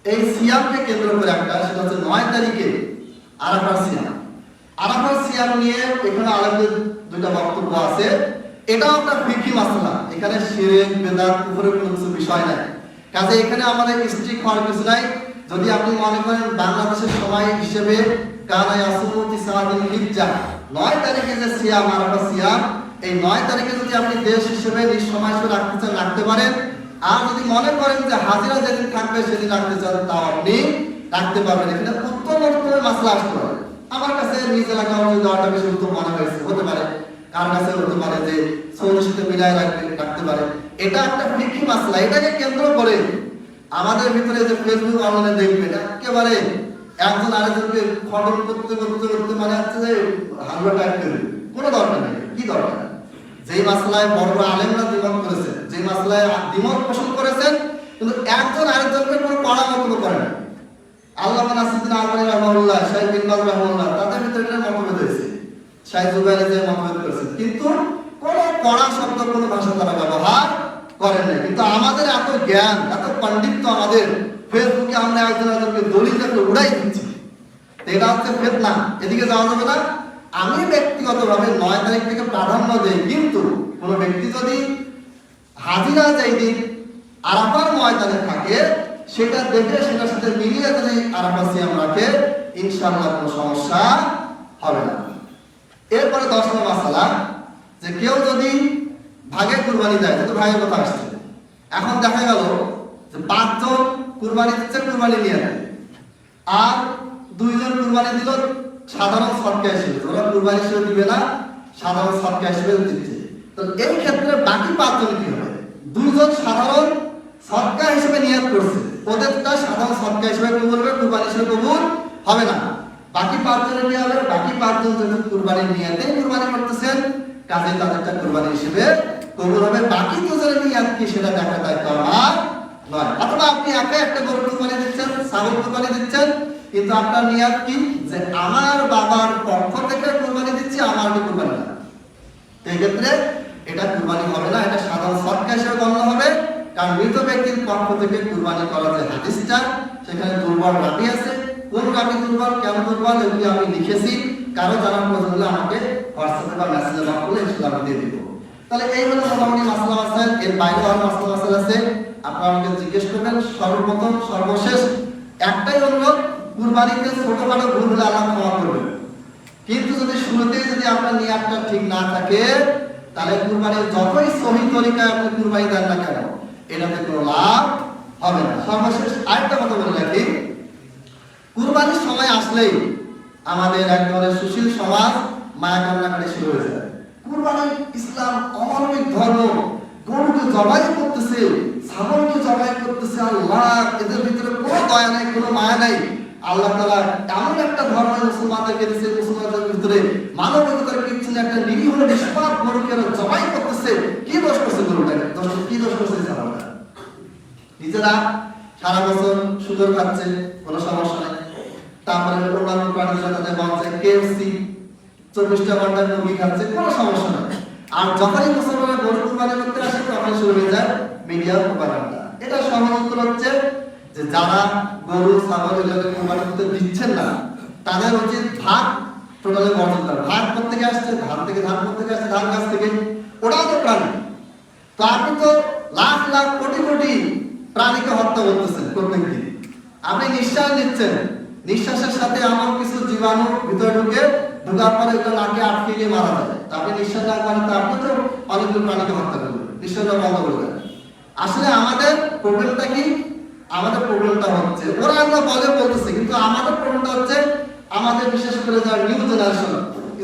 এই সিয়ামকে কেন্দ্র করে একটা, সেটা হচ্ছে 9 তারিখে আরাফার সিয়াম। আরাফার সিয়াম নিয়ে এখানে আলাদা দুইটা বক্তব্য আছে, এটাও একটা ফিকহি মাসআলা, এখানে শিরক বিদআত কুফরের কোনো কিছু বিষয় নাই, কাজে এখানে আমাদের স্ট্রিক হওয়ার কিছু নাই। যদি আপনি মনে করেন বাংলাদেশের সময় হিসেবে কানা ইয়াসুমু তিসাদিন হিজ্জা, 9 তারিখে যে সিয়াম, আরাফা সিয়াম, এই 9 তারিখে যদি আপনি দেশ হিসেবে নিজ সময় হিসেবে রাখতে চান রাখতে পারেন, আর যদি মনে করেন যে হাজিরা যেদিন থাকবে সেদিন রাখতে চান তাও আপনি রাখতে পারবেন। এখানে উত্তম মাসলা আসতে পারে, আমার কাছে নিজ এলাকা অনুযায়ী দেওয়াটা বেশি উত্তম মনে হয়েছে, হতে পারে কার কাছে হতে পারে যে সৌরের সাথে মিলায় রাখতে পারে। এটা একটা ফিকহি মাসলা, এটাকে কেন্দ্র করে আমাদের ভিতরে যে ফেসবুক অনলাইনে দেখবেন একেবারে একজন আরেকজনকে খণ্ডন করতে করতে করতে মানে হচ্ছে যে হামলা টাইপ করে, কোনো দরকার নেই। কি দরকার? যেই মাসলায় বড় বড় আলেমরা দ্বিমত করেছেন, যেই মাসলায় দ্বিমত পোষণ করেছেন, কিন্তু একজন আরেকজনকে কোনো পরামর্শ করে না। আল্লামা নাসিরুদ্দিন আলবানী রাহিমাহুল্লাহ, শাইখ বিন বাজ রাহিমাহুল্লাহ, তাদের ভিতরে একটা মতভেদ হয়েছে, শাইখ জুবাইরি যে মতভেদ করেছেন, কিন্তু কোনো কড়া শব্দ কোনো ভাষা তারা ব্যবহার করেন না। কিন্তু আমাদের এত জ্ঞান, এত পাণ্ডিত্য, আমাদের ফেসবুকে আমরা একজন একজনকে দলিল উড়াই দিচ্ছি, এটা হচ্ছে ফিতনা। এদিকে যাওয়া যাবে না। আমি ব্যক্তিগতভাবে 9 তারিখ থেকে প্রাধান্য দেই, কিন্তু কোনো ব্যক্তি যদি হাজিরা যেই দিন আরাফার ময়দানে থাকে সেটা দেখে সেটার সাথে মিলিয়ে যদি আরাফা সিয়াম রাখে ইনশাআল্লাহ কোনো সমস্যা হবে না। এরপরে 10 নম্বর মাসালা, যে কেউ যদি ভাগে কুরবানি দেয়, তো ভাগের কথা আসছে, এখন দেখা গেল যে 5 জন কুরবানি দিচ্ছে, কুরবানি নিয়ে নেয়, আর 2 জন কুরবানি দিল সাধারণ সদকা হিসেবে, ওরা কুরবানি হিসেবে দিবে না, সাধারণ সদকা হিসেবে দিচ্ছে। তো এই ক্ষেত্রে বাকি 5 জন কি হবে? 2 জন সাধারণ সদকা হিসেবে নিয়ত করছে, ওদেরটা সাধারণ সদকা হিসেবে কবুল হবে, কুরবানি হিসেবে কবুল হবে না। বাকি 5 জনের কি হবে? বাকি 5 জন যদি কুরবানি নিয়তে কুরবানি করতেছেন, কাজে তাদেরটা কুরবানি হিসেবে কবুল হবে। বাকি 2 জনের নিয়ত কি সেটা দেখা দায়িত্ব আমার নয়। অথবা আপনি একা একটা গরু কুরবানি দিচ্ছেন, ছাগল কুরবানি দিচ্ছেন, কিন্তু আপনার নিয়ত কি যে আমার বাবার পক্ষ থেকে কুরবানি দিচ্ছি, আমার কুরবানি না, এই ক্ষেত্রে এটা কুরবানি হবে না, এটা সাধারণ সদকা হিসেবে গণ্য হবে। কারণ মৃত ব্যক্তির পক্ষ থেকে কুরবানি করা যে হাদিসটা, সেখানে দুর্বল রাবি আছে। কোন রাবি দুর্বল, কেন দুর্বল, এগুলি আমি লিখেছি, কারো জানার প্রয়োজন হলে আমাকে হোয়াটসঅ্যাপে বা মেসেজে নক করলে সেটা আমি দিয়ে দিব। তাহলে এই হলো মোটামুটি মাসলা মাসাইল। এর বাইরেও আরো মাসলা মাসাইল আছে, আপনারা আমাকে জিজ্ঞেস করবেন। সর্বপ্রথম সর্বশেষ একটাই অনুরোধ, কুরবানিতে ছোটখাটো ভুল হলে আল্লাহ ক্ষমা করবেন, কিন্তু যদি শুরুতেই যদি আপনার নিয়তটা ঠিক না থাকে, তাহলে কুরবানির যতই সহি তরিকায় আপনি কুরবানি দেন না কেন, এটাতে কোনো লাভ হবে না। সর্বশেষ আরেকটা কথা বলে রাখি, কুরবানির সময় আসলেই আমাদের এক ধরনের সুশীল সমাজ মায়া কান্নাকাটি শুরু হয়ে যায়। কুরবানি ইসলাম অমানবিক ধর্ম, গরুকে জবাই করতেছে, ছাগলকে জবাই করতেছে, আল্লাহ এদের ভিতরে কোনো দয়া নাই, কোনো মায়া নাই। আল্লাহ তাআলা এমন একটা ধর্ম মুসলমানদেরকে দিয়েছে, মুসলমানদের ভিতরে মানবিকতার কিছু না, একটা নিরীহ নিষ্পাপ গরুকে জবাই করতেছে। কি দোষ করছে গরুটাকে? কি দোষ করছে ছাগলটা? নিজেরা সারা বছর সুন্দর খাচ্ছে, কোনো সমস্যা নেই। তারপরে অন্যান্য প্রাণীরা তাদের বাঁচছে, কেএফসি 24টা ঘন্টায় মুরগি খাচ্ছে, কোনো সমস্যা নেই। আর যখনই মুসলমানরা গরু কুরবানি করতে আসে, তখন শুরু হয়ে যায় মিডিয়ার প্রোপাগান্ডা। এটা সহজ উত্তর হচ্ছে যে যারা গরু ছাগল এগুলোকে কুরবানি করতে দিচ্ছেন না, তাদের উচিত ভাগ টোটালি বর্জন করা। ভাগ থেকে আসছে, ধান থেকে, ধান থেকে আসছে, ধান গাছ থেকে, ওটাও তো প্রাণী। তো আপনি তো লাখ লাখ কোটি কোটি প্রাণীকে হত্যা করতেছেন প্রত্যেকদিন। আপনি নিঃশ্বাস নিচ্ছেন, নিঃশ্বাসের সাথে এমন কিছু জীবাণু ভিতরে ঢোকার পরে ওগুলো নাকে আটকে গিয়ে মারা যায়। তা আপনি নিঃশ্বাস না করেন, তো আপনি তো অনেকগুলো প্রাণীকে হত্যা করবেন, নিঃশ্বাসটা বন্ধ করবেন। আসলে আমাদের প্রবলেমটা কি? আমাদের প্রবলেমটা হচ্ছে, ওরা আমরা বলতেছে, কিন্তু আমাদের প্রবলেমটা হচ্ছে আমাদের বিশেষ করে যারা নিউ জেনারেশন,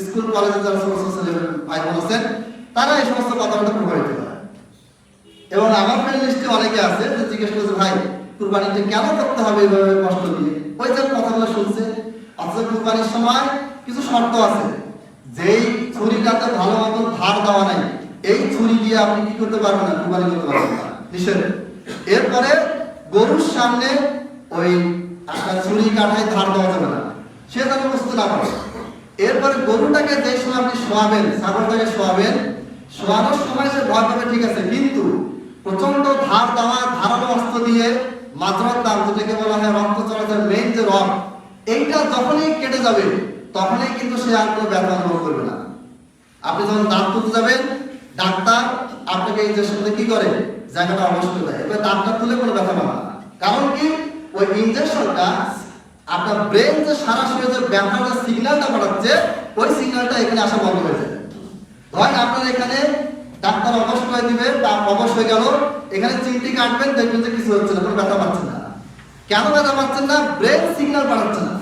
স্কুল কলেজে যারা সমস্ত ছেলে ভাই বোন আছেন, তারা এই সমস্ত কথাগুলো প্রভাবিত হয়। এবং আমার ফ্রেন্ড লিস্টে অনেকে আছে যে জিজ্ঞেস করছে, ভাই কুরবানিটা কেন করতে হবে এইভাবে কষ্ট দিয়ে? ওই যে কথাগুলো শুনছে। অথচ কুরবানির সময় কিছু শর্ত আছে, যেই ছুরিটাতে ভালো মতো ধার দেওয়া নাই, এই ছুরি দিয়ে আপনি কি করতে পারবেন না, কুরবানি করতে পারবেন না, নিষেধ। এরপরে গরুর সামনে ওই একটা ছুরি কাঠায় ধার দেওয়া যাবে না, সে যেন বুঝতে না পারে। এরপরে গরুটাকে যে সময় আপনি শোয়াবেন, ছাগলটাকে শোয়াবেন, শোয়ানোর সময় সে ভয় পাবে, ঠিক আছে, কিন্তু প্রচন্ড ধার দেওয়া ধারালো অস্ত্র দিয়ে মাজরাত দাম, যেটাকে বলা হয় রক্ত চলাচলের মেইন যে রক, এইটা যখনই কেটে যাবে তখনই কিন্তু সে আর কোনো ব্যথা অনুভব করবে না। আপনি যখন দাঁত তুলতে যাবেন, ডাক্তার আপনাকে ইনজেকশন দিয়ে কি করে, জায়গাটা অবশ্যই দেয়, এবার দাঁতটা তুলে কোনো ব্যথা পাবে না। কারণ কি, ওই ইনজেকশনটা আপনার ব্রেন যে সরাসরি যে ব্যথার যে সিগন্যালটা পাঠাচ্ছে, ওই সিগন্যালটা এখানে আসা বন্ধ হয়ে যায়। ধরেন আপনার এখানে ডাক্তার অবশ্যই দিবে, তার অবশ্যই গেল, এখানে চিমটি কাটবেন, দেখবেন যে কিছু হচ্ছে না, কোনো ব্যথা পাচ্ছেন না। কেন ব্যথা পাচ্ছেন না? ব্রেন সিগন্যাল পাঠাচ্ছে না।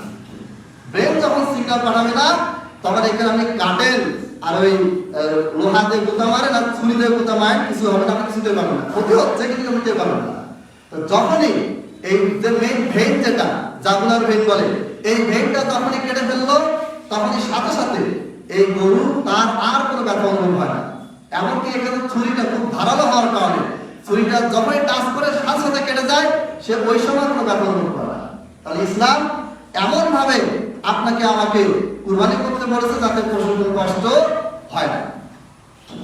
ব্রেন যখন সিগন্যাল পাঠাবে না, তখন এখানে আপনি কাটেন আর ওই লোহা দিয়ে গুঁতা মারেন আর ছুরি দিয়ে গুঁতা মারেন, কিছু হবে না, আপনি কিছুতে পারবেন না, ক্ষতি হচ্ছে কিন্তু আপনি পারবেন না। তো যখনই এই যে মেইন ভেইন, যেটা জাগুলার ভেইন বলে, এই ভেইনটা যখনই কেটে ফেললো, তখনই সাথে সাথে এই গরু তার আর কোনো ব্যথা অনুভব হয় না। এমনকি এখানে ছুরিটা খুব ধারালো হওয়ার কারণে ছুরিটা যখনই টাচ করে সাথে সাথে কেটে যায়, সে ওই সময় কোনো ব্যথা অনুভব করে না। তাহলে ইসলাম এমন ভাবে আপনাকে আমাকে কুরবানি করতে বলেছে যাতে পশুর কোনো কষ্ট হয় না।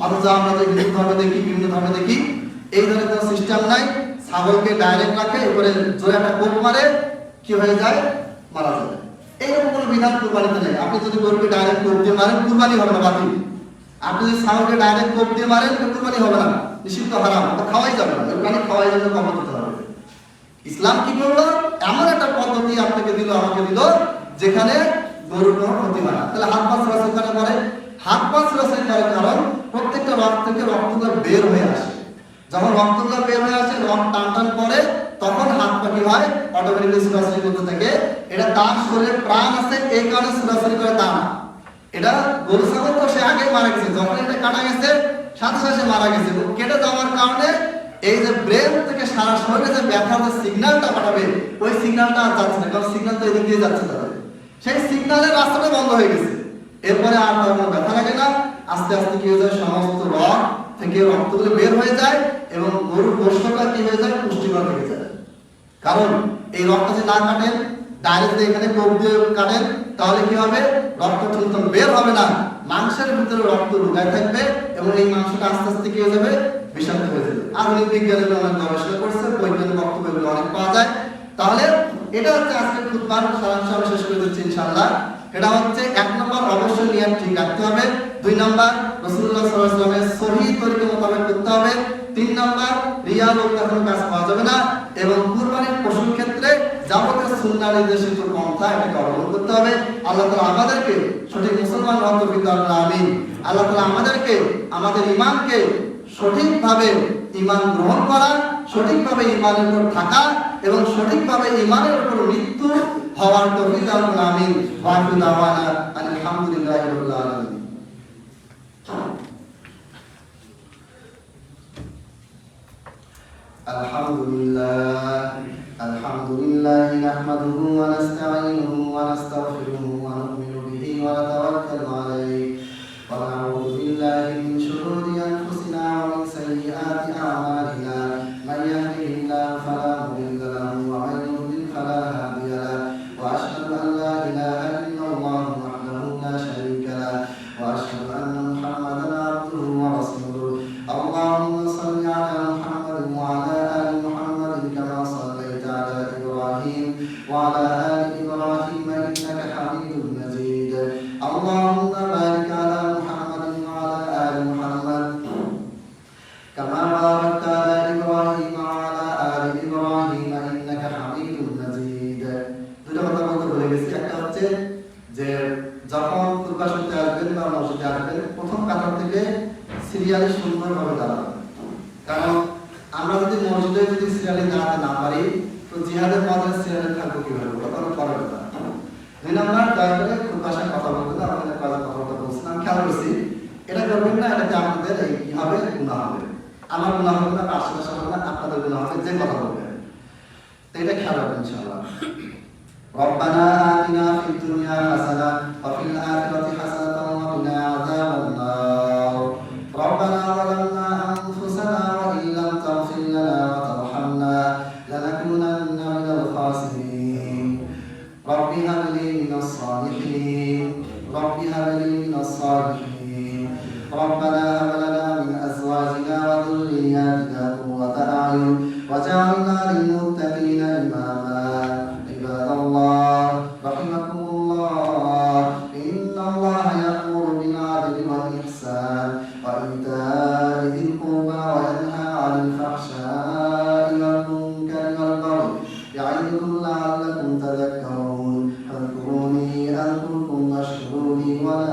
অথচ আমরা যে বিভিন্ন ধর্মে দেখি এই ধরনের কোনো সিস্টেম নাই। ছাগলকে ডাইরেক্ট রাখে, এরপরে জোরে একটা কোপ মারে, কি হয়ে যায়, মারা যায়। এইরকম কোনো বিধান কুরবানিতে নেই। আপনি যদি গরুকে ডাইরেক্ট কোপ দিয়ে মারেন, কুরবানি হবে না, বাতিল। আপনি যদি ছাগলকে ডাইরেক্ট কোপ দিয়ে মারেন, কুরবানি হবে না, নিষিদ্ধ, হারাম, ওটা খাওয়াই যাবে না। প্রাণী খাওয়াই যাবে, কবর দিতে হবে। ইসলাম কি করলো? এমন একটা পদ্ধতি আপনাকে দিল, আমাকে দিল, যেখানে গরুর কোনো ক্ষতি হয় না। তাহলে হাত পা ছোড়াছুড়ি কেন করে? হাত পা ছোড়াছুড়ি করে কারণ প্রত্যেকটা রক্ত থেকে রক্তগুলো বের হয়ে আসে। যখন রক্তগুলো বের হয়ে আসে, রক্ত টান টান পড়ে, তখন হাত পা কি হয়, অটোমেটিক্যালি ছোড়াছুড়ি করতে থাকে। এটা তার শরীরে প্রাণ আছে, এই কারণে ছোড়াছুড়ি করে, তা না। এটা গরু ছাগল তো সে আগেই মারা গেছে, যখন এটা কাটা গেছে সাথে সাথে মারা গেছে। কেটে যাওয়ার কারণে এই যে ব্রেন থেকে সারা শরীরে যে ব্যথার যে সিগন্যালটা পাঠাবে, ওই সিগন্যালটা আর যাচ্ছে না, কারণ সিগন্যাল তো এদিক দিয়ে যাচ্ছে তাদের। সেই সিগন্যালের রাস্তাটা বন্ধ হয়ে গেছে। এরপরে আর কোনো ব্যথা লাগে না। আস্তে আস্তে কি হয়ে যায়, সমস্ত রক্ত থেকে রক্তগুলো বের হয়ে যায় এবং গরুর গোশতটা কি হয়ে যায়, পুষ্টিকর হয়ে যায়। কারণ এই রক্ত যদি না কাটেন, ডাইরেক্ট এখানে কোপ দিয়ে কাটেন, তাহলে কি হবে, রক্ত ঠিকমতো বের হবে না, মাংসের ভিতরে রক্ত ঢুকায় থাকবে এবং এই মাংসটা আস্তে আস্তে কি হয়ে যাবে, বিষাক্ত হয়ে যাবে। আধুনিক বিজ্ঞানের অনেক গবেষণা করছে, বৈজ্ঞানিক বক্তব্য এগুলো অনেক পাওয়া যায়। তাহলে এটা হচ্ছে আজকের খুতবার সারাংশ, আমি শেষ করে দিচ্ছি ইনশাআল্লাহ। এটা হচ্ছে 1 নম্বর, অবশ্যই নিয়ত ঠিক রাখতে হবে। 2 নম্বর, রাসূলুল্লাহ সাল্লাল্লাহু আলাইহি ওয়াসাল্লামের সহিহ তরিকা মোতাবেক করতে হবে। 3 নম্বর, রিয়া লোকটা কোনো কাজ করা যাবে না। এবং কুরবানির পশুর ক্ষেত্রে যাবতীয় সুন্নাহ নির্দেশিত পন্থা এটাকে অবলম্বন করতে হবে। আল্লাহ তাআলা আমাদেরকে সঠিক মুসলমান হওয়ার তৌফিক দান করুন, আমিন। আল্লাহ তাআলা আমাদেরকে আমাদের ঈমানকে সঠিকভাবে ঈমান গ্রহণ করা, সঠিকভাবে ঈমানের উপর থাকা এবং সঠিকভাবে ঈমানের উপর মৃত্যু হওয়ার তৌফিক দান করুন, আমিন। ওয়া আখিরু দাওয়ানা আলহামদুলিল্লাহি রাব্বিল আলামিন। আলহামদুলিল্লাহ নাহমাদুহু ওয়া নাস্তাঈনুহু ওয়া নাস্তাগফিরুহু ওয়া নু'মিনু বিহি ওয়া নাতাওয়াক্কালু আলাইহি ওয়া নাউযু বিল্লাহি মিন শুরুরি আনফুসিনা ওয়া মিন sayyi'ati a'malina man yahdihillahu fala mudilla lahu wa man yudlil fala hadiya lahu wa ashhadu an la ilaha illallah wahdahu la sharika lahu wa ashhadu anna Muhammadan 'abduhu wa rasuluhu. Allahumma salli 'ala Muhammadin wa 'ala ali Muhammadin kama sallaita 'ala Ibrahim wa 'ala ali Ibrahim innaka Hamidum Majid. Allahumma barik 'ala Muhammadin wa 'ala ali Muhammad kama barakta 'ala Ibrahim wa 'ala ali Ibrahim innaka Hamidum Majid. দুটো কথা বলতে ভুলে গেছি। একটা হচ্ছে যে যখন কুরবান করতে আসবেন বা মসজিদে আসবেন, প্রথম কাতার থেকে সিরিয়ালে সুন্দরভাবে দাঁড়াবেন। কারণ আমরা যদি মসজিদে যদি সিরিয়ালে দাঁড়াতে না পারি, তো জিহাদের ময়দানে সিরিয়ালে থাকবো কিভাবে, তখন পরে কথা। 2 নম্বর, দয়া করে খুব ভাষায় কথা বলবেন না। আপনাদের কথা বলছিলাম, খেয়াল করছি, এটা করবেন না, এটাতে আপনাদের এই কি হবে, গুনাহ হবে। আমার গুনাহ হবে না, পার্শ্ববাসী হবে না, আপনাদের গুনাহ হবে, যে কথা বলবেন। তো এটা খেয়াল রাখবেন ইনশাআল্লাহ। ربنا آتنا في الدنيا حسنة وفي الآخرة حسنة وقنا عذاب النار. ربنا ظلمنا أنفسنا وإن لم تغفر لنا وترحمنا لنكونن من الخاسرين. رب هب لي من الصالحين. رب هب لي من الصالحين. ربنا هب لنا من أزواجنا وذرياتنا قرة أعين واجعلنا للمتقين إماما. عباد الله رحمكم الله، إن الله يأمر بالعدل والإحسان وإيتاء ذي القربى وينهى عن الفحشاء والمنكر والبغي يعظكم لعلكم تذكرون. فاذكروني أذكركم واشكروا لي ولا